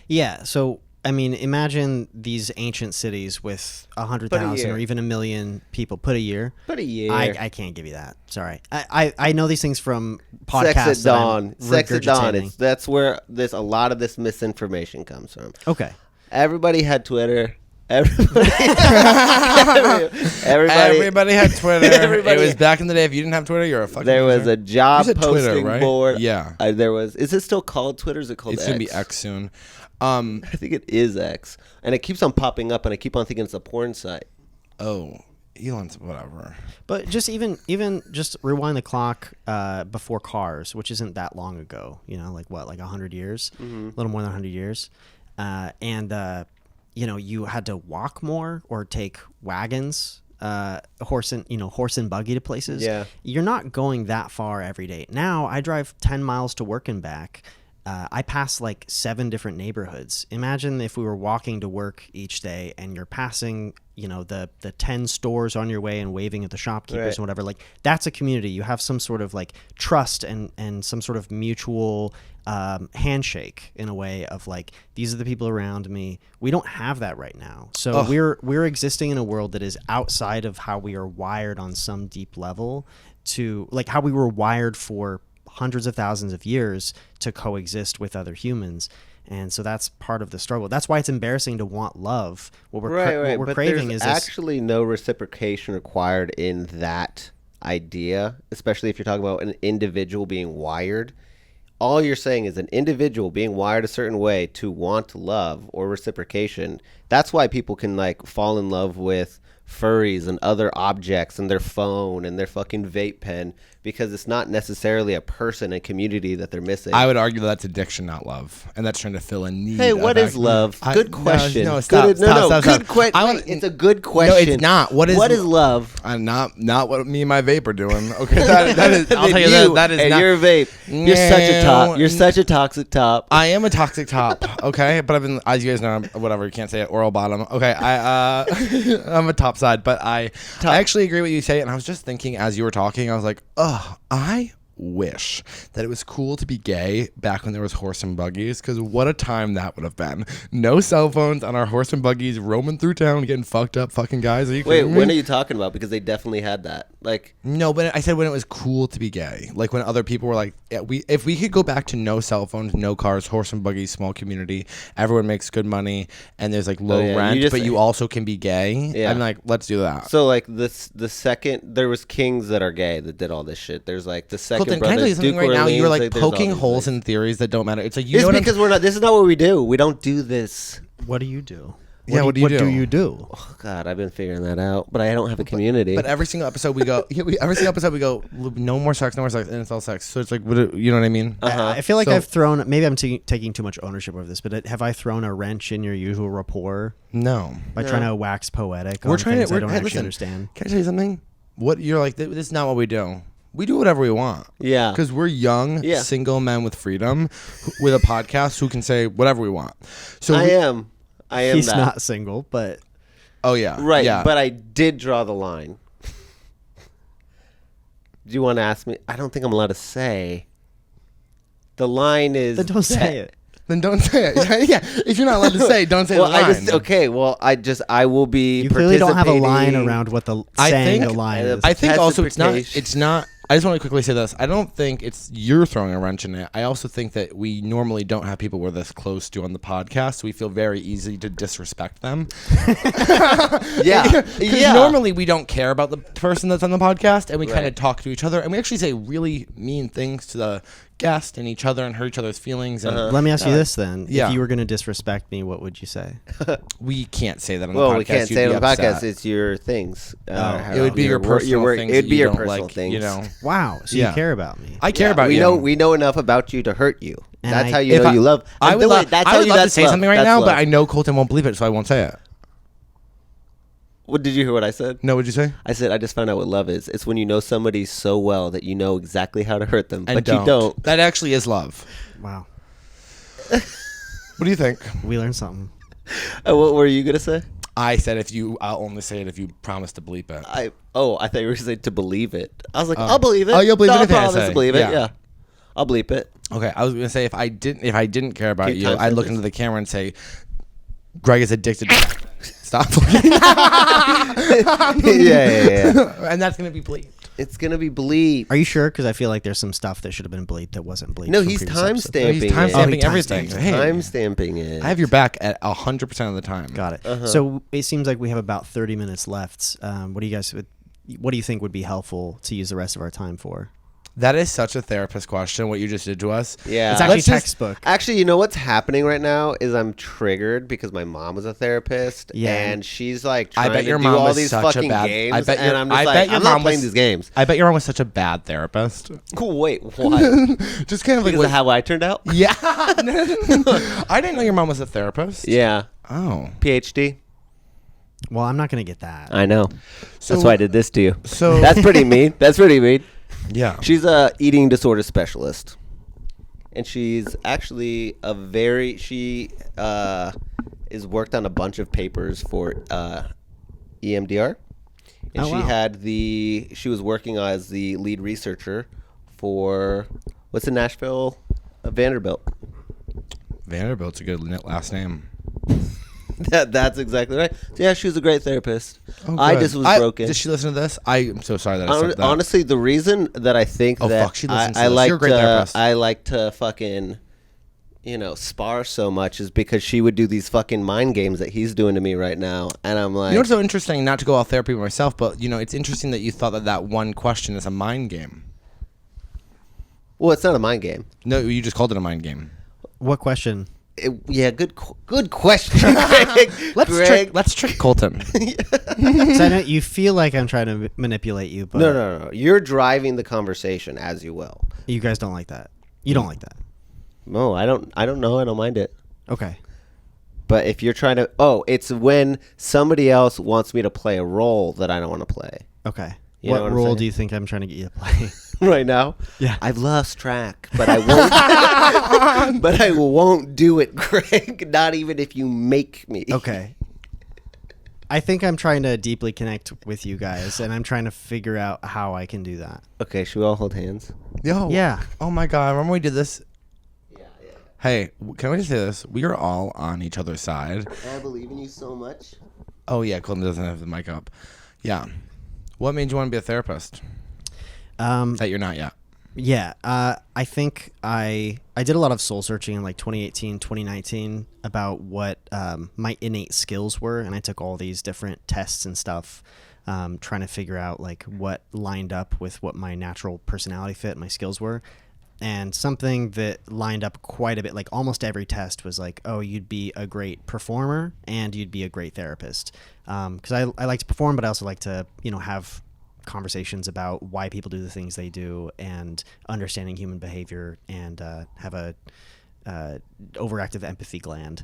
Yeah. So I mean, imagine these ancient cities with 100,000 or even 1 million people. Put a year. I can't give you that. Sorry. I know these things from podcasts. Sex at Dawn. Sex at Dawn. That's where a lot of this misinformation comes from. Okay. Everybody had Twitter. Everybody had Twitter. Everybody- It was back in the day. If you didn't have Twitter, you're a fucking There was loser. a job You said Twitter, posting right? board. Yeah. There was. Is it still called Twitter? Or is it called It's X? going to be X soon. I think it is X. And it keeps on popping up, and I keep on thinking it's a porn site. Oh, Elon's whatever. But just even just rewind the clock before cars, which isn't that long ago. Like 100 years, a little more than 100 years, you had to walk more or take wagons, horse and buggy to places. Yeah. You're not going that far every day. Now I drive 10 miles to work and back, I pass like 7 different neighborhoods. Imagine if we were walking to work each day and you're passing, the 10 stores on your way and waving at the shopkeepers Right. and whatever. Like that's a community. You have some sort of like trust and some sort of mutual handshake in a way of like, these are the people around me. We don't have that right now. So we're existing in a world that is outside of how we are wired on some deep level to like how we were wired for hundreds of thousands of years to coexist with other humans. And so that's part of the struggle. That's why it's embarrassing to want love. What we're But craving there's is this, actually no reciprocation required in that idea, especially if you're talking about an individual being wired. All you're saying is an individual being wired a certain way to want love or reciprocation. That's why people can like fall in love with furries and other objects and their phone and their fucking vape pen, because it's not necessarily a person and community that they're missing. I would argue that that's addiction, not love, and that's trying to fill a need. Hey, what is love? Good question. No, stop. Good, Stop. good question. It's a good question. No, it's not. What is love? Not what me and my vape are doing. Okay, that is. I'll tell you You that is and not. your vape. You're such a top. You're such a toxic top. I am a toxic top, okay, but I've been, as you guys know, whatever, you can't say it, oral bottom. Okay, I'm a top side, but I actually agree with you say, and I was just thinking as you were talking, I was like, I wish that it was cool to be gay back when there was horse and buggies, because what a time that would have been. No cell phones on our horse and buggies, roaming through town, getting fucked up fucking guys. Are you Wait, kidding me? when are you talking about? Because they definitely had that. Like, No, but I said when it was cool to be gay. Like when other people were like, if we could go back to no cell phones, no cars, horse and buggies, small community, everyone makes good money, and there's like low yeah, rent, but you also can be gay. Yeah. I'm like, let's do that. so like the second there was kings that are gay that did all this shit. There's like the second Colton, can I brother, tell you something Duke right now? Orleans, You're like there's all poking these holes things. in theories that don't matter. It's like, you It's know what because we're not. This is not what we do. We don't do this. what do you do? Yeah, what do you do? What do you do? Oh, God, I've been figuring that out, but I don't have a community. But every single episode we go, no more sex, and it's all sex. So it's like, you know what I mean? I feel like So- I've thrown, maybe I'm taking too much ownership over this, but have I thrown a wrench in your usual rapport No. by trying to wax poetic We're on trying things to. I don't Hey, actually listen, understand? Can I tell you something? What you're like? This is not what we do. We do whatever we want. Yeah. Because we're young, Yeah. single men with freedom, with a podcast who can say whatever we want. So I am He's that. not single, but Oh yeah. Right, Yeah. but I did draw the line. Do you want to ask me? I don't think I'm allowed to say. The line is. then don't say it. Then don't say it. Yeah. If you're not allowed to say, don't say Well, the line. I will be. You clearly don't have a line participating- around what the I saying think- the line is. I think also it's Participation. not. I just want to quickly say this. I don't think it's you're throwing a wrench in it. I also think that we normally don't have people we're this close to on the podcast, so we feel very easy to disrespect them. Yeah. Because normally we don't care about the person that's on the podcast, and we kind of Right. talk to each other, and we actually say really mean things to the guest and each other and hurt each other's feelings. And Let me ask you this then. yeah. If you were going to disrespect me, what would you say? we can't say that on the Well, podcast. we can't You'd say it be on the podcast. upset. It's your things. It would be your personal things. It'd that be you your don't personal like, things. You know. Wow. So Yeah. you care about me. I care about we you. We know enough about you to hurt you. And That's I- how you If know you love. I would Do love, it. That's I how would you. love to That's say love. something right That's now, love. but I know Colton won't believe it, so I won't say it. What did you hear? What I said? No, what'd you say? I said I just found out what love is. It's when you know somebody so well that you know exactly how to hurt them, And but you don't. That actually is love. Wow. What do you think? We learned something. What were you gonna say? I said I'll only say it if you promise to bleep it. I thought you were gonna say to believe it. I was like, I'll believe it. Oh, you'll believe No, anything I promise say. to believe it. Yeah. Yeah, I'll bleep it. Okay, I was gonna say if I didn't care about Keep you, time I'd look sentence. into the camera and say, Greg is addicted to Stop looking. yeah. And that's gonna be bleeped. It's gonna be bleep. Are you sure? Because I feel like there's some stuff that should have been bleeped that wasn't bleeped. No, from he's previous time episodes. stamping. He's time it. stamping time everything. stamped. Hey, Time stamping it. I have your back at 100% of the time. Got it. Uh-huh. So it seems like we have about 30 minutes left. What do you think would be helpful to use the rest of our time for? That is such a therapist question. What you just did to us. Yeah. It's actually Let's just- textbook. Actually, you know what's happening right now is I'm triggered because my mom was a therapist, Yeah. and she's like I trying bet your to do mom all was these such a fucking bad- games, I bet and your- I'm just I like, bet your I'm not mom playing was- these games. I bet your mom was such a bad therapist. Cool. Wait, what? Just kind of like Because of how I turned out? Yeah. I didn't know your mom was a therapist. Yeah. Oh. PhD. Well, I'm not going to get that. I know. So- That's why I did this to you. So That's pretty mean. That's pretty mean. yeah. She's a eating disorder specialist. and she's actually she is worked on a bunch of papers for EMDR, and Oh, wow. she was working as the lead researcher for what's in Nashville, Vanderbilt. Vanderbilt's a good last name. That's exactly right. So yeah, she was a great therapist. Oh, I good. just was broken. Did she listen to this? I'm so sorry that I said that. Honestly, the reason that I think Oh, that fuck, she listens to I this. like You're a great therapist. I like to fucking spar so much is because she would do these fucking mind games that he's doing to me right now, and I'm like, You know what's so interesting? Not to go off therapy myself, but it's interesting that you thought that one question is a mind game. well, it's not a mind game. No, you just called it a mind game. What question? Good question, Greg. Let's trick Colton. So I know you feel like I'm trying to manipulate you, but No. You're driving the conversation as you will. you guys don't like that. You don't like that. No, I don't know. I don't mind it. Okay. But if you're trying to, it's when somebody else wants me to play a role that I don't want to play. Okay. You know what what I'm role saying? do you think I'm trying to get you to play? Right now, Yeah. I've lost track, but I won't. But I won't do it, Greg. Not even if you make me. Okay. I think I'm trying to deeply connect with you guys, and I'm trying to figure out how I can do that. Okay, should we all hold hands? Yo. Yeah. Oh my God. Remember when we did this? Yeah. Hey, can we just say this? We are all on each other's side. I believe in you so much. Oh yeah, Colton doesn't have the mic up. Yeah. What made you want to be a therapist? That you're not yet. Yeah, I think I did a lot of soul searching in like 2018, 2019 about what my innate skills were, and I took all these different tests and stuff, trying to figure out like what lined up with what my natural personality fit, my skills were. And something that lined up quite a bit, like almost every test was like, oh, you'd be a great performer and you'd be a great therapist. Because I like to perform, but I also like to, have conversations about why people do the things they do and understanding human behavior and have a overactive empathy gland.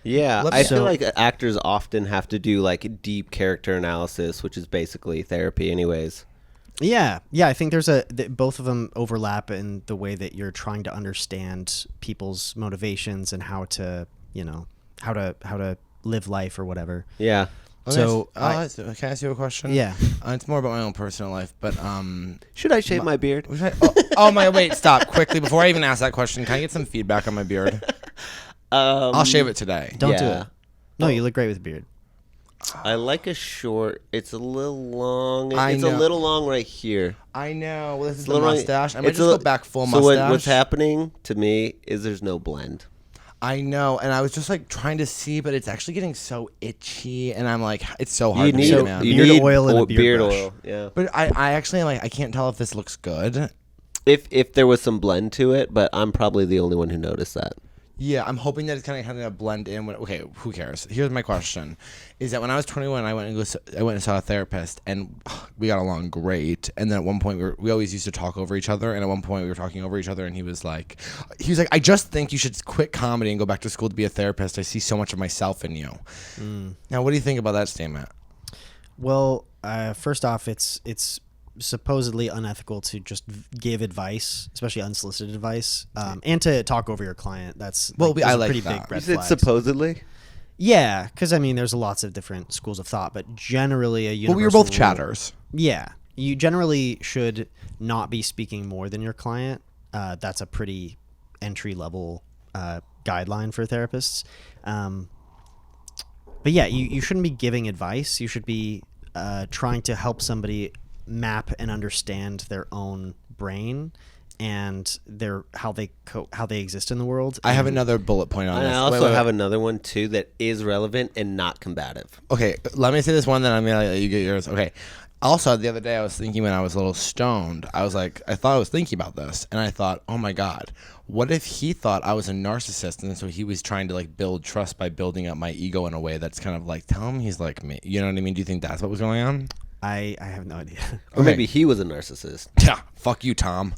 Yeah, Let I me- feel So- like actors often have to do like deep character analysis, which is basically therapy, anyways. Yeah, I think both of them overlap in the way that you're trying to understand people's motivations and how to live life or whatever. Yeah. So can I ask you a question? Yeah. It's more about my own personal life, but Should I shave my beard? oh my! Wait, stop quickly before I even ask that question. Can I get some feedback on my beard? I'll shave it today. Don't do Yeah. it. No, you look great with a beard. I like a short. It's a little long. I It's know. a little long right here. I know. Well, this is It's the a little mustache. I long- might it's just a go li- back full So mustache. what's happening to me is there's no blend. I know, and I was just like trying to see, but it's actually getting so itchy, and I'm like, it's so hard to need do, man. beard oil and a beard brush. oil. Yeah. But I actually am like, I can't tell if this looks good. If there was some blend to it, but I'm probably the only one who noticed that. Yeah, I'm hoping that it's kind of blend in. Okay, who cares? Here's my question: is that when I was 21, I went and saw a therapist, and we got along great. And then at one point, we always used to talk over each other. And at one point, we were talking over each other, and he was like, I just think you should quit comedy and go back to school to be a therapist. I see so much of myself in you. Now, what do you think about that statement? Well, first off, it's supposedly unethical to just give advice, especially unsolicited advice, and to talk over your client. That's Well, those I are like pretty that. big red You said flags. supposedly. Yeah, because I mean, there's lots of different schools of thought, but generally a universal. Well, we were both rule- chatters. Yeah, you generally should not be speaking more than your client. That's a pretty entry level guideline for therapists. But yeah, you shouldn't be giving advice. You should be trying to help somebody map and understand their own brain and how they exist in the world. I have another bullet point on And this. I also Wait. have another one too that is relevant and not combative. Okay, let me say this one, then I'm gonna let you get yours. Okay. Also, the other day I was thinking when I was a little stoned, I thought I was thinking about this, and I thought, oh my God, what if he thought I was a narcissist, and so he was trying to like build trust by building up my ego in a way that's kind of like, tell him he's like me. You know what I mean? Do you think that's what was going on? I have no idea. Or maybe he was a narcissist. Yeah, fuck you, Tom.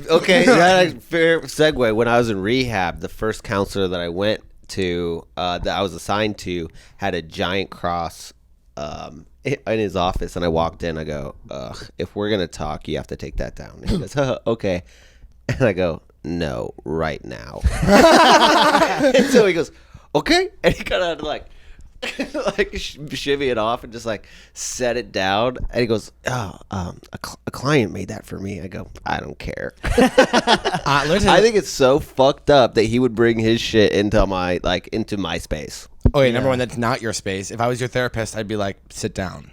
Okay, that's a fair segue. When I was in rehab, the first counselor that I went to, that I was assigned to, had a giant cross in his office, and I walked in. I go, if we're gonna talk, you have to take that down. And he goes, okay. And I go, no, right now. And so he goes, okay. And he kind of like shivvy it off and just like set it down. And he goes, oh, a client made that for me. I go, I don't care. I think it's so fucked up that he would bring his shit into my space. Oh, wait, number one, that's not your space. If I was your therapist, I'd be like, sit down.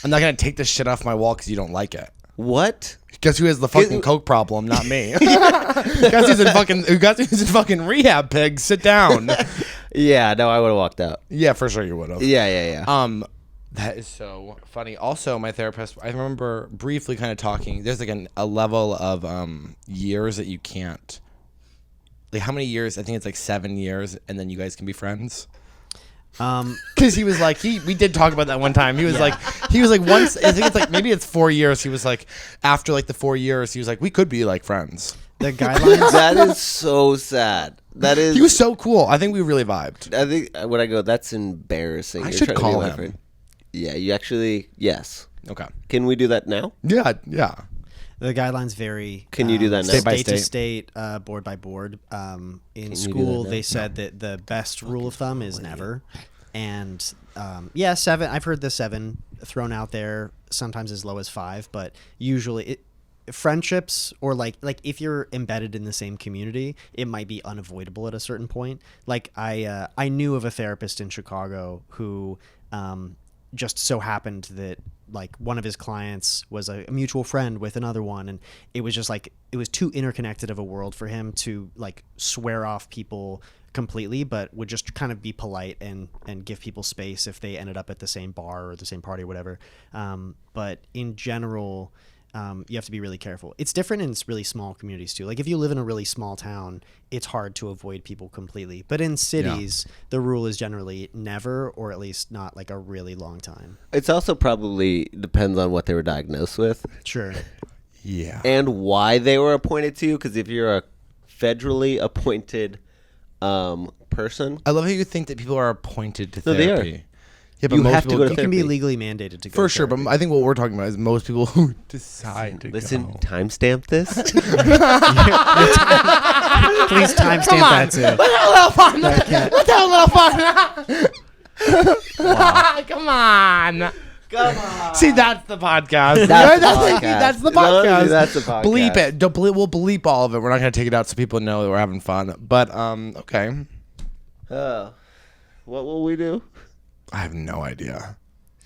I'm not going to take this shit off my wall because you don't like it. What? Guess who has the fucking coke problem? Not me. Guess who's in fucking rehab, pig? Sit down. Yeah, no, I would have walked out. Yeah, for sure you would have. Yeah. That is so funny. Also, my therapist, I remember briefly kind of talking. There's like a level of years that you can't. Like how many years? I think it's like 7 years, and then you guys can be friends. Because he was like, we did talk about that one time. He was like once, I think it's like, maybe it's 4 years. He was like, after like the 4 years, he was like, we could be like friends. The guidelines. That is so sad. He was so cool. I think we really vibed. I think when I go, that's embarrassing. I You're should trying to call be my him. friend. Yeah, you actually, yes. Okay. Can we do that now? Yeah. The guidelines vary. Can you do that now? State by State to state. state, board by board. In you do school, that now? they said that the best rule of thumb is never. And 7. I've heard the 7 thrown out there, sometimes as low as 5, but usually friendships or like if you're embedded in the same community, it might be unavoidable at a certain point. Like I knew of a therapist in Chicago who just so happened that like one of his clients was a mutual friend with another one, and it was just like it was too interconnected of a world for him to like swear off people completely, but would just kind of be polite and give people space if they ended up at the same bar or the same party or whatever. But in general, you have to be really careful. It's different in really small communities too. Like if you live in a really small town, it's hard to avoid people completely. But in cities, the rule is generally never, or at least not like a really long time. It's also probably depends on what they were diagnosed with. Sure. Yeah. And why they were appointed to you. Because if you're a federally appointed person. I love how you think that people are appointed to No, they are. therapy. Yeah, but You most have to people go to You can be therapy. legally mandated to go for to sure, but therapy. I think what we're talking about is most people who decide to Listen, go. timestamp this. Please timestamp that too. Let's have a little fun. Let's have a little fun. Come on. Come on. See, that's the podcast. That's the That's podcast. that's the No, podcast. that's the podcast. Bleep it. We'll bleep all of it. We're not going to take it out so people know that we're having fun. But, okay. What will we do? I have no idea.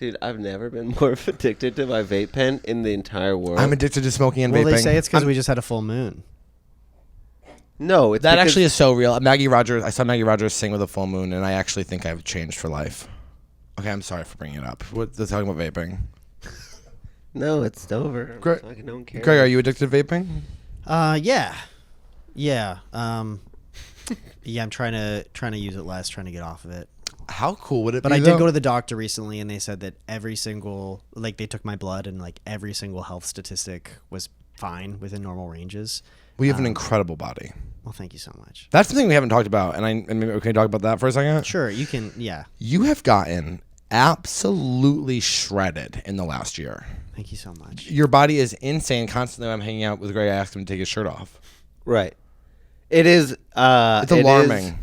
Dude, I've never been more addicted to my vape pen in the entire world. I'm addicted to smoking and Well, vaping. they say it's because we just had a full moon. No, it's That because- actually is so real. I saw Maggie Rogers sing with a full moon, and I actually think I've changed for life. Okay, I'm sorry for bringing it up. They're talking about vaping. No, it's over. Greg, I don't care. Greg, are you addicted to vaping? Yeah. Yeah. Yeah, I'm trying to use it less, trying to get off of it. How cool would it But be? I did though? go to the doctor recently, and they said that every single, like, they took my blood, and like every single health statistic was fine within normal ranges. We have an incredible body. Well, thank you so much. That's something we haven't talked about, and maybe can we talk about that for a second? Sure, you can. Yeah, You have gotten absolutely shredded in the last year. thank you so much. Your body is insane. Constantly, when I'm hanging out with Greg, I ask him to take his shirt off. Right. It is. It's alarming.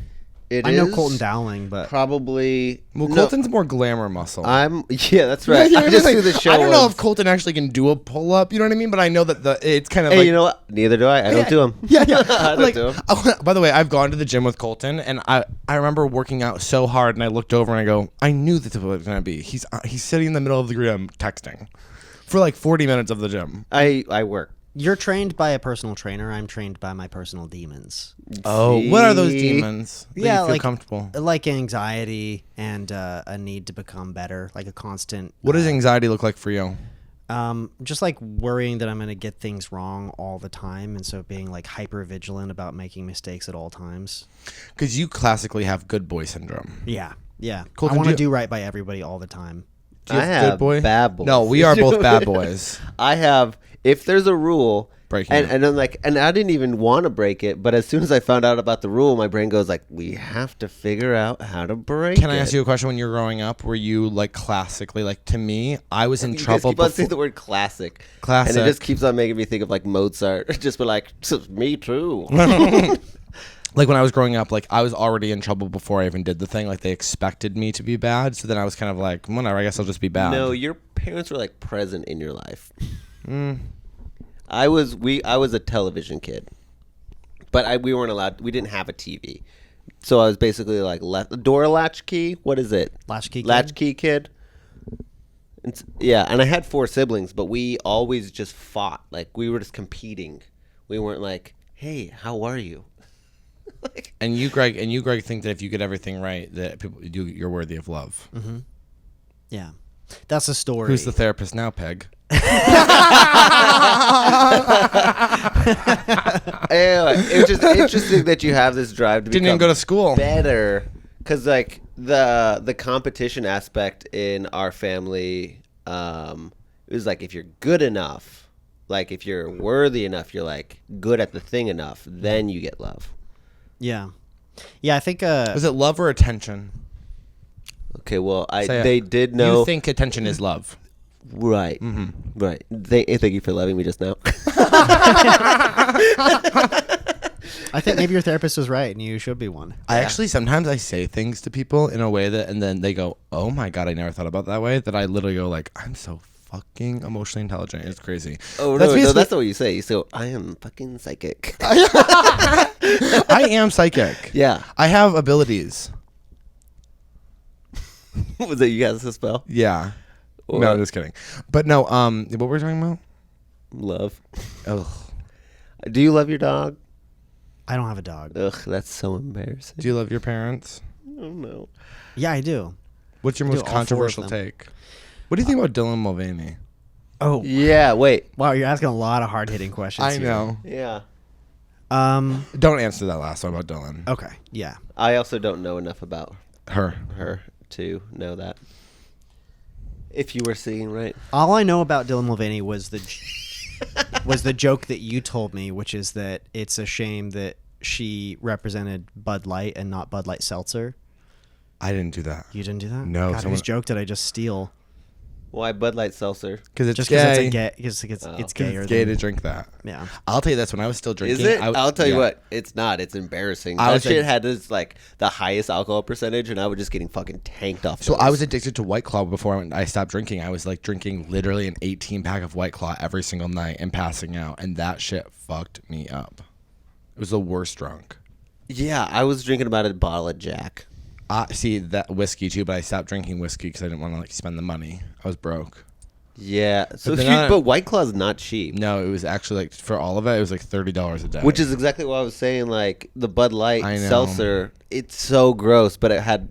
I know Colton Dowling, but Probably. Well, no, Colton's more glamour muscle. Yeah, that's right. You know what I just mean? do the Like, show. I don't know of- if Colton actually can do a pull up. You know what I mean? But I know that it's kind of Hey, like. you know what? Neither do I. I don't do them. Yeah. I don't do 'em. By the way, I've gone to the gym with Colton, and I remember working out so hard, and I looked over and I go, I knew this was what it was gonna be. He's sitting in the middle of the gym texting for like 40 minutes of the gym. I work. you're trained by a personal trainer. I'm trained by my personal demons. Oh, what are those See? demons? That Yeah, you feel like comfortable. like anxiety and a need to become better, like a constant. What does anxiety look like for you? Just like worrying that I'm going to get things wrong all the time, and so being like hyper vigilant about making mistakes at all times. Because you classically have good boy syndrome. Yeah, yeah. Colton, I want do to you- do right by everybody all the time. Do you I have good have boy? bad boys. No, we are both bad boys. I have. If there's a rule breaking And it. and then like, and I didn't even want to break it, but as soon as I found out about the rule, my brain goes like, we have to figure out how to break it. Can I ask you a question? When you were growing up, were you like classically, like to me, I was in You guys trouble keep on before. saying the word classic. Classic. And it just keeps on making me think of like Mozart. Just be like, me too. Like when I was growing up, like I was already in trouble before I even did the thing. Like they expected me to be bad, so then I was kind of like, whatever. I guess I'll just be bad. No, your parents were like present in your life. I was a television kid, but we weren't allowed. We didn't have a TV, so I was basically like door latchkey. What is it? Latchkey kid? Latchkey kid. Yeah, and I had 4 siblings, but we always just fought. Like we were just competing. We weren't like, hey, how are you? Like, And you, Greg, think that if you get everything right, that you're worthy of love. Yeah. That's the story. Who's the therapist now, Peg? anyway, it's just interesting that you have this drive to Didn't even become go to school. better, because like the competition aspect in our family, it was like if you're good enough, like if you're worthy enough, you're like good at the thing enough, then you get love. Yeah. Yeah, I think Was it love or attention? Okay, well, Say it. they did know. You think attention is love? Right, right. Thank you for loving me just now. I think maybe your therapist was right and you should be one. I actually sometimes I say things to people in a way that, and then they go, "Oh my god, I never thought about it that way." That I literally go like, "I'm so fucking emotionally intelligent." It's crazy. Oh That's no, basically- that's not what you say. So I am fucking psychic. I am psychic. Yeah. I have abilities. Was it you guys a spell? Yeah. Or- No, just kidding. But no, what were we talking about? Love. Ugh. Do you love your dog? I don't have a dog. Ugh, that's so embarrassing. Do you love your parents? I don't know. Yeah, I do. What's your I do, most all four of controversial them. take? What do you think about Dylan Mulvaney? Oh, Yeah, wait. wow, you're asking a lot of hard-hitting questions I here. know. Yeah. Don't answer that last one about Dylan. Okay, yeah. I also don't know enough about Her. her to know that. If you were seeing right. All I know about Dylan Mulvaney was the joke that you told me, which is that it's a shame that she represented Bud Light and not Bud Light Seltzer. I didn't do that. You didn't do that? No, God, someone- whose joke did I just steal? Why Bud Light Seltzer? Because it's Just because gay. it's a gay, it's Oh. 'Cause gayer. it's gay than, to drink that. Yeah. I'll tell you this. When I was still drinking, Is it? I, I'll tell you yeah. what. It's not. It's embarrassing. I That was shit like- had this like the highest alcohol percentage, and I was just getting fucking tanked off. So those. I was addicted to White Claw before I stopped drinking. I was like drinking literally an 18 pack of White Claw every single night and passing out, and that shit fucked me up. It was the worst drunk. Yeah, I was drinking about a bottle of Jack. See that whiskey too, but I stopped drinking whiskey because I didn't want to like spend the money. I was broke. Yeah. So, then I- but White Claw's not cheap. No, it was actually like for all of it, it was like $30 a day. Which is exactly what I was saying. Like the Bud Light I know. seltzer, it's so gross, but it had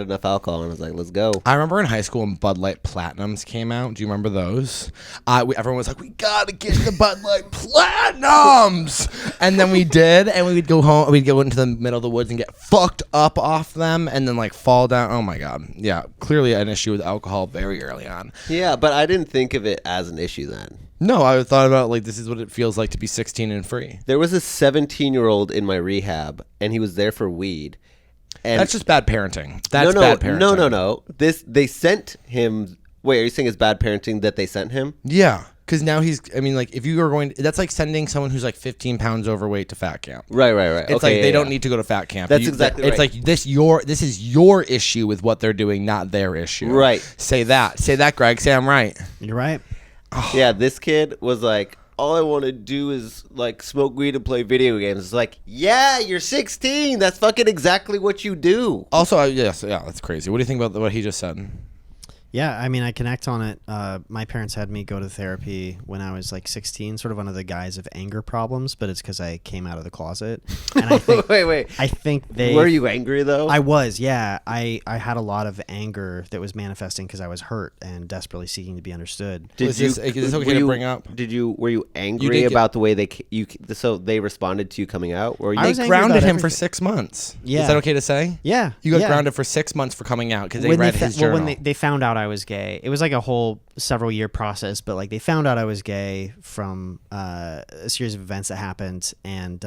enough alcohol, and I was like, "Let's go." I remember in high school when Bud Light Platinums came out. Do you remember those? Everyone was like, "We gotta get the Bud Light Platinums," and then we did, and we would go home. We'd go into the middle of the woods and get fucked up off them, and then like fall down. Oh my god, yeah, clearly an issue with alcohol very early on. Yeah, but I didn't think of it as an issue then. No, I thought about like this is what it feels like to be 16 and free. There was a 17-year-old in my rehab, and he was there for weed. And That's just bad parenting. That's no, bad parenting. No. They sent him. Wait, are you saying it's bad parenting that they sent him? Yeah, because now he's. I mean, like if you are going, that's like sending someone who's like 15 pounds overweight to fat camp. Right. It's Okay, like yeah, they don't yeah. need to go to fat camp. That's exactly It's right. like this is your issue with what they're doing, not their issue. Right. Say that, Greg. Say I'm right. You're right. Yeah, this kid was like, all I want to do is like smoke weed and play video games. It's like, yeah, you're 16. That's fucking exactly what you do. Also, yeah, that's crazy. What do you think about what he just said? Yeah, I mean, I connect on it. My parents had me go to therapy when I was like 16, sort of under the guise of anger problems, but it's because I came out of the closet. And I think, Wait. I think they Were you angry though? I was, yeah. I had a lot of anger that was manifesting because I was hurt and desperately seeking to be understood. Is this okay were to you- bring up? Were you angry did get- about the way so they responded to you coming out? Or I you was They angry grounded about him for everything. 6 months. Yeah. Is that okay to say? Yeah. You got yeah. grounded for 6 months for coming out because they When read they his journal. when they found out I was gay. It was like a whole several year process, but like they found out I was gay from a series of events that happened, and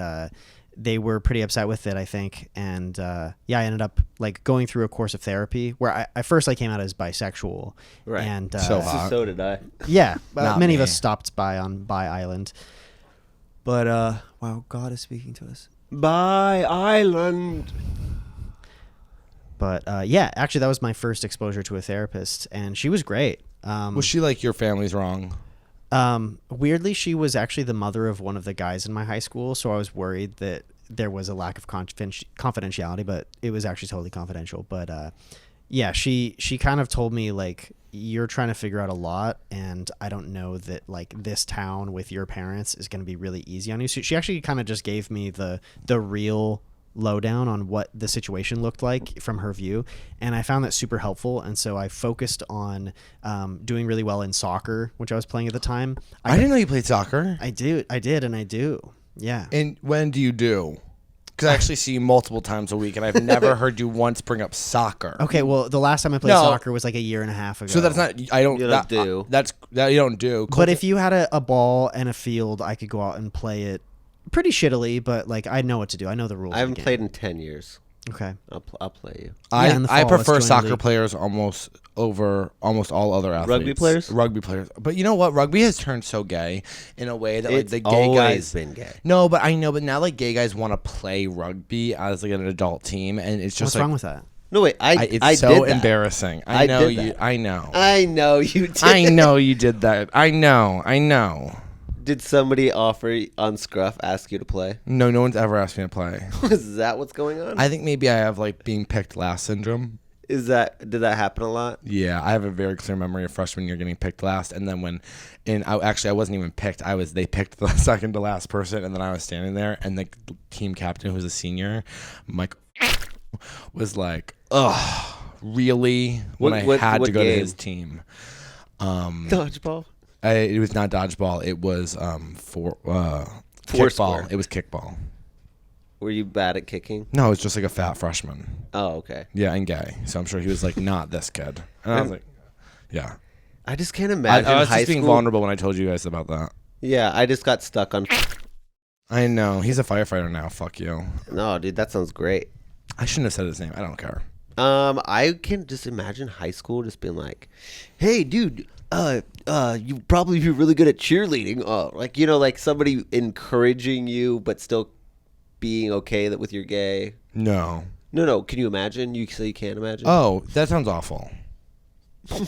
they were pretty upset with it, I think. And I ended up like going through a course of therapy where I first came out as bisexual. Right. And So hot. So did I. yeah, Not many of me. us stopped by on Bi Island. But wow, God is speaking to us. Bye, Island. But actually, that was my first exposure to a therapist, and she was great. Was she like your family's wrong? Weirdly, she was actually the mother of one of the guys in my high school, so I was worried that there was a lack of confidentiality, but it was actually totally confidential. But she kind of told me like, you're trying to figure out a lot, and I don't know that like this town with your parents is going to be really easy on you. So she actually kind of just gave me the real lowdown on what the situation looked like from her view, and I found that super helpful. And so I focused on doing really well in soccer, which I was playing at the time. I didn't know you played soccer. I did, and I do. Yeah. And when do you do? Because I actually see you multiple times a week, and I've never heard you once bring up soccer. Okay, well, the last time I played No. soccer was like a year and a half ago. So that's not. I don't. You that, don't do. That's that you don't do. But if you had a ball and a field, I could go out and play it pretty shittily, but like I know what to do. I know the rules. I of haven't the game. played in 10 years. Okay. I'll play you. I, Yeah, in the I fall, let's prefer join the soccer league. players almost over almost all other athletes. Rugby players? Rugby players. But you know what? Rugby has turned so gay in a way that like It's the gay always guys. been gay. No, but I know. But now like gay guys want to play rugby as like an adult team, and it's just What's like wrong with that? No, wait. it's I so did that. embarrassing. I I know did you. that. I know. I know you did. I know you did that. I know. I know. Did somebody offer on Scruff ask you to play? No, no one's ever asked me to play. Is that what's going on? I think maybe I have like being picked last syndrome. Did that happen a lot? Yeah, I have a very clear memory of freshman year getting picked last, and then I wasn't even picked. They picked the second to last person, and then I was standing there, and the team captain, who was a senior, Mike, was like, "Ugh, really?" When I had what to go to game? his team. Dodgeball? It was not dodgeball. It was kickball. Foursquare. It was kickball. Were you bad at kicking? No, it was just like a fat freshman. Oh, okay. Yeah, and gay. So I'm sure he was like, not this kid. And I was like, yeah. I just can't I imagine was high just being school. vulnerable when I told you guys about that. Yeah, I just got stuck on. I know. He's a firefighter now. Fuck you. No, dude, that sounds great. I shouldn't have said his name. I don't care. I can just imagine high school just being like, "Hey, dude, you probably be really good at cheerleading." Oh, like like somebody encouraging you, but still being okay with you're gay. No. No. Can you imagine? You say you can't imagine. Oh, that sounds awful.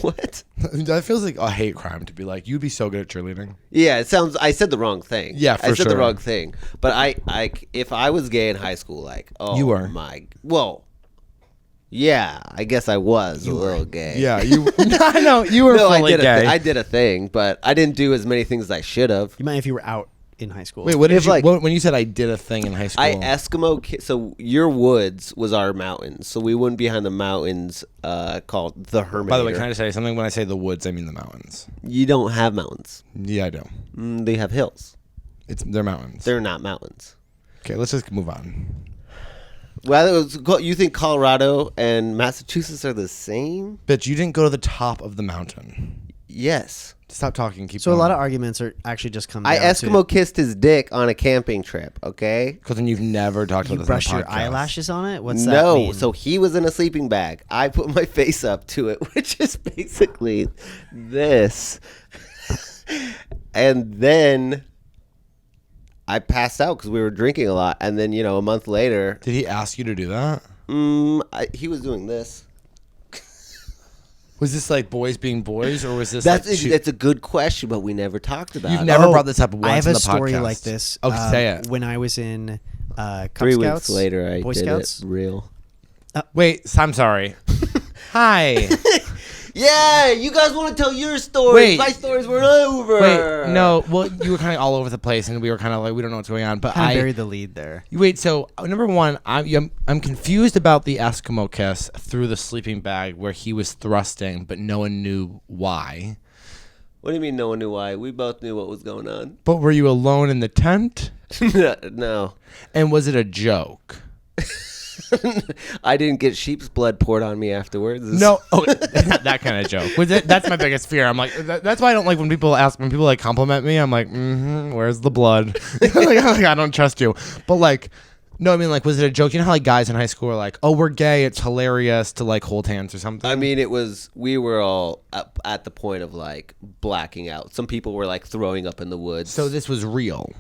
What? That feels like a hate crime to be like, you'd be so good at cheerleading. Yeah, it sounds. I said the wrong thing. Yeah, I for said the sure. wrong thing. But if I was gay in high school, like, oh, You were. Whoa. Yeah, I guess I was a little gay. Yeah, you. I know you were No, fully gay. I did a thing, but I didn't do as many things as I should have. You might if you were out in high school. Wait, what did If, you? like- when you said I did a thing in high school? I Eskimo. So your woods was our mountains. So we went behind the mountains, called the Hermitator. By the way, can I just say something? When I say the woods, I mean the mountains. You don't have mountains. Yeah, I do. They have hills. They're mountains. They're not mountains. Okay, let's just move on. Well, you think Colorado and Massachusetts are the same? Bitch, you didn't go to the top of the mountain. Yes. Stop talking. Keep So going. a lot of arguments are actually just come down I Eskimo kissed his dick on a camping trip, okay? Because then you've never talked to about you this brush on a your podcast. eyelashes on it. What's that No, mean? so he was in a sleeping bag. I put my face up to it, which is basically this. And then I passed out because we were drinking a lot. And then, a month later, Did he ask you to do that? he was doing this. Was this like boys being boys, or was this? That's like a good question, but we never talked about You've it. never brought this up once I have in a the story podcast. like this. Oh, say it. When I was in Cub 3 Scouts, weeks later, I Boy did Scouts. it real. Wait, I'm sorry. Hi. Yeah, you guys want to tell your stories. Wait. My stories were over. Wait, no. Well, you were kind of all over the place, and we were kind of like, we don't know what's going on. But Kind of buried the lead there. Wait. So number one, I'm confused about the Eskimo kiss through the sleeping bag where he was thrusting, but no one knew why. What do you mean no one knew why? We both knew what was going on. But were you alone in the tent? No. And was it a joke? I didn't get sheep's blood poured on me afterwards. No, that kind of joke. That's my biggest fear. I'm like, that's why I don't like when people like compliment me. I'm like, where's the blood? like, I don't trust you. But like, no, I mean, like, was it a joke? You know how like guys in high school are like, oh, we're gay. It's hilarious to like hold hands or something. I mean, we were all up at the point of like blacking out. Some people were like throwing up in the woods. So this was real.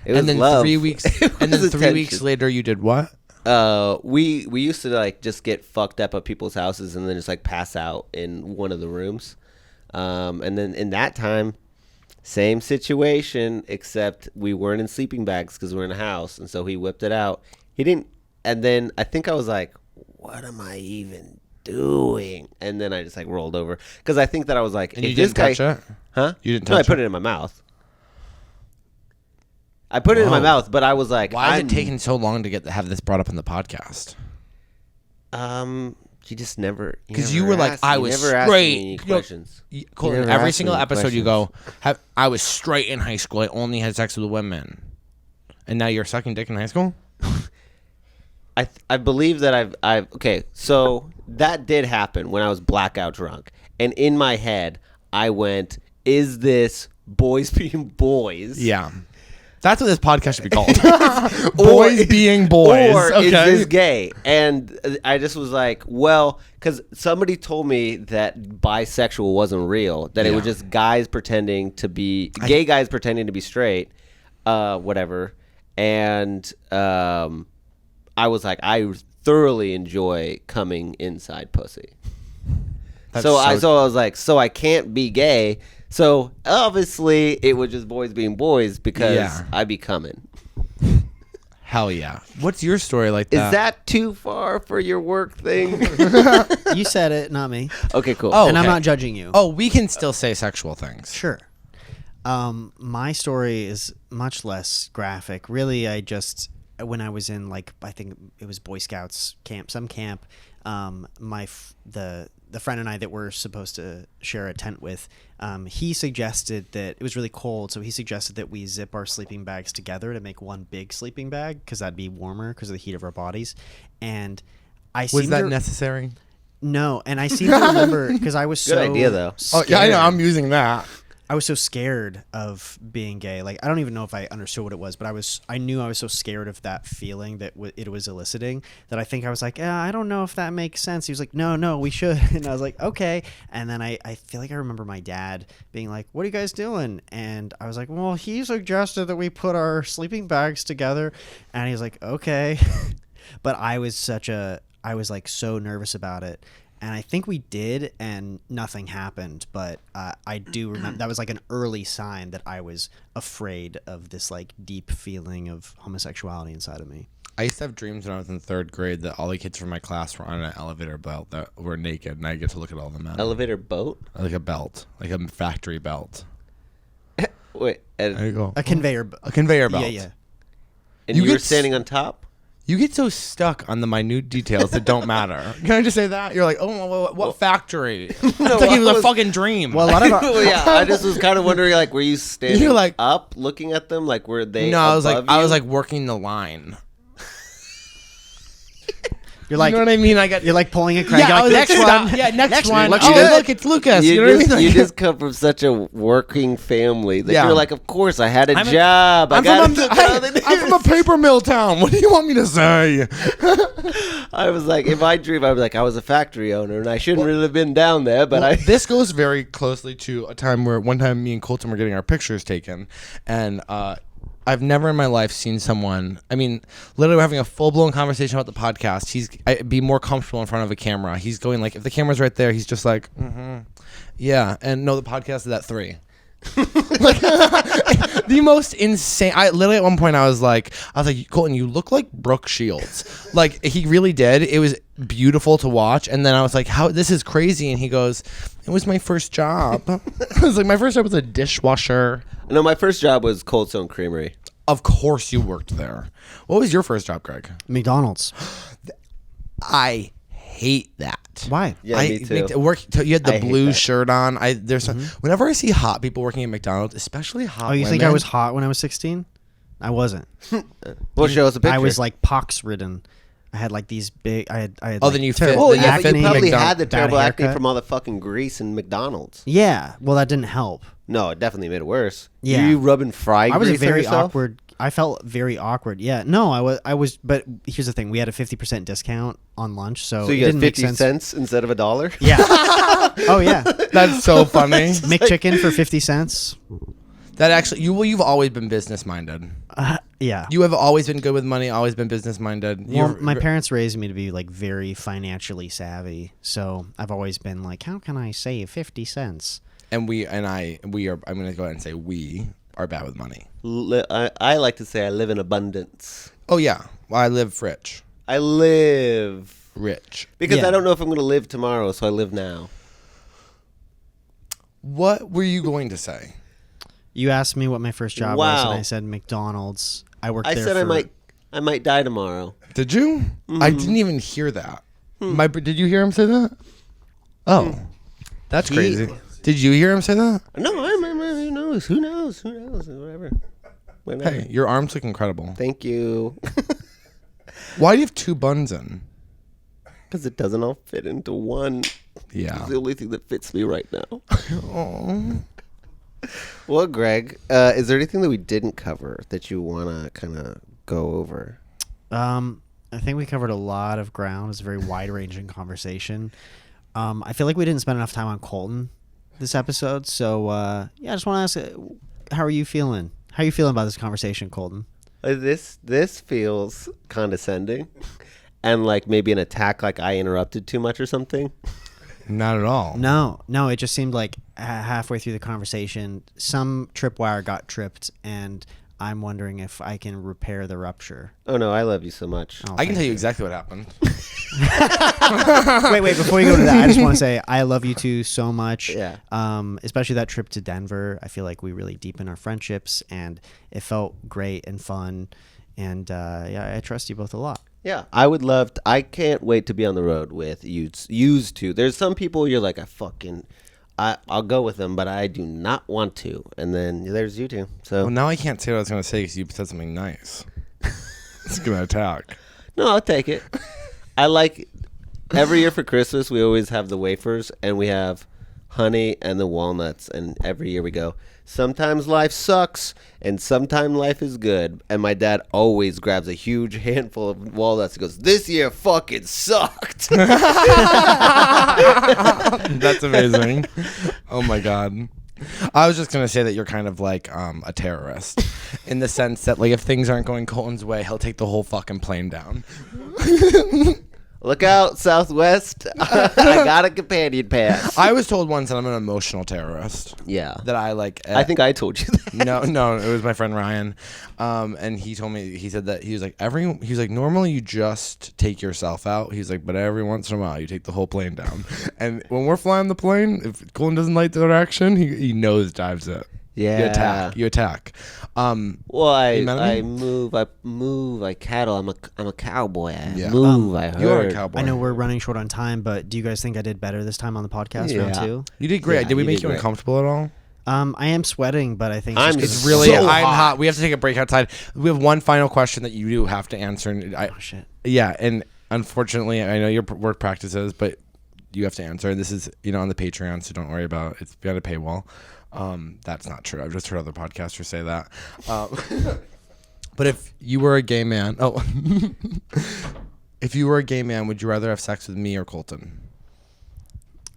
It was and then love. 3 weeks. And then 3 weeks attention. later, you did what? We used to like just get fucked up at people's houses and then just like pass out in one of the rooms. And then in that time, same situation, except we weren't in sleeping bags because we're in a house. And so he whipped it out. He didn't. And then I think I was like, what am I even doing? And then I just like rolled over because I think that I was like, And you didn't touch it? Huh? You didn't No, I touch put it in my mouth. I put it in my Whoa. mouth, but I was like, Why is it taking so long to have this brought up in the podcast? You just never. Because you were like, I was straight. Questions. Colton, never every asked single me episode you go, I was straight in high school. I only had sex with women. And now you're sucking dick in high school? I believe that I've okay. So that did happen when I was blackout drunk, and in my head I went, "Is this boys being boys?" Yeah. That's what this podcast should be called. Boys being boys. Or okay. is this gay? And I just was like, well, because somebody told me that bisexual wasn't real, that it was just guys pretending to be, gay guys pretending to be straight, whatever. And I was like, I thoroughly enjoy coming inside pussy. So I was like, so I can't be gay. So obviously it was just boys being boys because I be coming. Hell yeah. What's your story like Is that? that too far for your work thing? You said it, not me. Okay, cool. Oh, And I'm okay. not judging you. Oh, we can still say sexual things. Sure. My story is much less graphic. Really, when I was in like, I think it was Boy Scouts camp, the friend and I that were supposed to share a tent with, he suggested that it was really cold, so he suggested that we zip our sleeping bags together to make one big sleeping bag because that'd be warmer because of the heat of our bodies. And Was that necessary? No, and I seem to remember because I was Good idea, though. Oh, yeah, I know. I'm using that. I was so scared of being gay. Like, I don't even know if I understood what it was, but I knew I was so scared of that feeling that it was eliciting that I think I was like, I don't know if that makes sense. He was like, no, we should. And I was like, okay. And then I feel like I remember my dad being like, what are you guys doing? And I was like, well, he suggested that we put our sleeping bags together. And he was like, okay. But I was like so nervous about it. And I think we did, and nothing happened. But I do remember that was like an early sign that I was afraid of this like deep feeling of homosexuality inside of me. I used to have dreams when I was in third grade that all the kids from my class were on an elevator belt that were naked, and I get to look at all the men. Elevator boat? Like a belt, like a factory belt. Wait, There you go. A conveyor belt. A conveyor belt. Yeah. and You you were get standing on top? You get so stuck on the minute details that don't matter. Can I just say that? You're like, oh, what factory? It's like it was a fucking dream. Well, a lot of our, Well, yeah, I just was kind of wondering, like, were you standing You're like- up, looking at them, like, were they? no, I was above like, you? working the line. you're like, You know what I mean? you're like pulling a crank. Yeah, I You're was like, like, next stop. one. Yeah, next one. Looks Oh, good. look, it's Lucas. You know what I mean? You Like- just come from such a working family that Yeah. you're like, of course, I had a I'm a- job. I'm from a paper mill town. What do you want me to say? I was like, in my dream, I was like, I was a factory owner, and I shouldn't really have been down there, but Well, I. this goes very closely to a time where one time me and Colton were getting our pictures taken, and I've never in my life seen someone. I mean, literally having a full blown conversation about the podcast. I'd be more comfortable in front of a camera. He's going like, if the camera's right there, he's just like, yeah, and no, the podcast is at 3. Like, the most insane. I literally at one point I was like, Colton, you look like Brooke Shields. Like he really did. It was beautiful to watch. And then I was like, how this is crazy. And he goes, it was my first job. I was like, my first job was a dishwasher. No, my first job was Cold Stone Creamery. Of course you worked there. What was your first job, Greg? McDonald's. I hate that. Why? Yeah, me too. You had the I hate blue that. shirt on. Whenever I see hot people working at McDonald's, especially hot Oh, you women, think I was hot when I was 16? I wasn't. Well, show us a picture. I was like pox ridden I had like these big. I had. Oh, like, then you terrible Oh fit- yeah, but acne, you probably McDonald's- had the bad terrible acne haircut. from all the fucking grease in McDonald's. Yeah, well, that didn't help. No, it definitely made it worse. Yeah. You rubbing fry I was a grease on very yourself? awkward. I felt very awkward. Yeah, no, I was. But here's the thing: we had a 50% discount on lunch, so, So it you got didn't make 50 sense. cents instead of $1? Yeah. Oh yeah. That's so funny. McChicken for 50 cents. That actually, you've always been business minded. Yeah. You have always been good with money, always been business minded. Well, my parents raised me to be like very financially savvy, so I've always been like, how can I save 50 cents? and we are. I'm gonna go ahead and say we are bad with money. I like to say I live in abundance. Oh yeah, well, I live rich. I live Rich. because Yeah. I don't know if I'm going to live tomorrow, so I live now. What were you going to say? You asked me what my first job was, and Wow. I said McDonald's. I worked I there said for I might die tomorrow. Did you? I didn't even hear that. Did you hear him say that? Oh, that's He- crazy. Did you hear him say that? No, I remember. Who knows? Who knows? Who knows? Whatever. Hey, your arms look incredible. Thank you. Why do you have two buns in? Because it doesn't all fit into one. Yeah. It's the only thing that fits me right now. Aw. Well, Greg, is there anything that we didn't cover that you want to kind of go over? I think we covered a lot of ground. It's a very wide-ranging conversation. I feel like we didn't spend enough time on Colton this episode, so yeah, I just want to ask, how are you feeling? How are you feeling about this conversation, Colton? This feels condescending, and like maybe an attack, like I interrupted too much or something. Not at all. No, it just seemed like halfway through the conversation, some tripwire got tripped, and I'm wondering if I can repair the rupture. Oh no, I love you so much. Oh, I can thank tell you exactly what happened. Wait, before you go to that, I just want to say I love you two so much. Yeah. Especially that trip to Denver. I feel like we really deepened our friendships, and it felt great and fun. And yeah, I trust you both a lot. Yeah, I would love. I can't wait to be on the road with you two. There's some people you're like, I'll go with them, but I do not want to. And then there's you two. So Well, now I can't say what I was going to say because you said something nice. It's going to attack. no, I'll take it. I like every year for Christmas we always have the wafers and we have honey and the walnuts, and every year we go, sometimes life sucks and sometimes life is good. And my dad always grabs a huge handful of walnuts and goes, this year fucking sucked. That's amazing. Oh my god. I was just gonna say that you're kind of like a terrorist, in the sense that like if things aren't going Colton's way, he'll take the whole fucking plane down. Look out, Southwest. I got a companion pass. I was told once that I'm an emotional terrorist. Yeah. That I like. I think I told you that. No, it was my friend Ryan, and he told me, he said that he was like normally you just take yourself out. He's like, but every once in a while you take the whole plane down. And when we're flying the plane, if Colton doesn't like the direction, he nose dives it. Yeah. You attack. Well, You met me? I move, I cattle. I'm a cowboy. I Yeah. move, I herd. You are a cowboy. I know we're running short on time, but do you guys think I did better this time on the podcast round Yeah. two? You did great. Yeah, Did we you make did you great. uncomfortable at all? I am sweating, but I think I'm just 'cause It's really. So I'm hot. hot. We have to take a break outside. We have one final question that you do have to answer. And oh shit. Yeah, and unfortunately, I know your work practices, but you have to answer. This is, on the Patreon, so don't worry about it. It's behind a paywall. That's not true. I've just heard other podcasters say that. But if you were a gay man, if you were a gay man, would you rather have sex with me or Colton?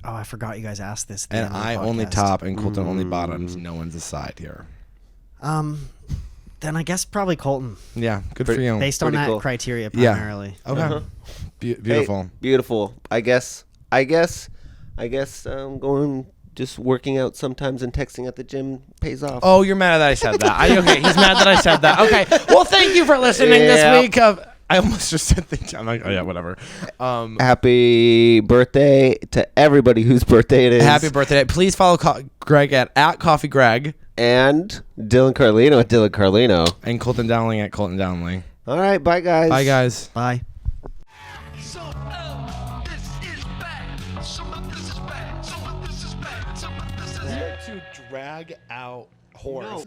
Oh, I forgot you guys asked this. at the And end of the I only podcast. top and Colton only bottoms. No one's aside here. Then I guess probably Colton, Yeah, good for you. based on Pretty that cool. criteria Yeah. primarily. Okay. Uh-huh. Beautiful. Hey, beautiful. I guess going just working out sometimes and texting at the gym pays off. Oh, you're mad that I said that. Okay, he's mad that I said that. Okay. Well, thank you for listening Yeah. this week of. I almost just said thank you. I'm like, oh yeah, whatever. Happy birthday to everybody whose birthday it is. Happy birthday! Please follow Greg at CoffeeGreg And Dylan Carlino at Dylan Carlino. and Colton Dowling at Colton Dowling. All right, bye guys. Bye, guys. Bye. So, this is bad. Some of this is bad. Some of this is bad. Some of this is To drag out horse.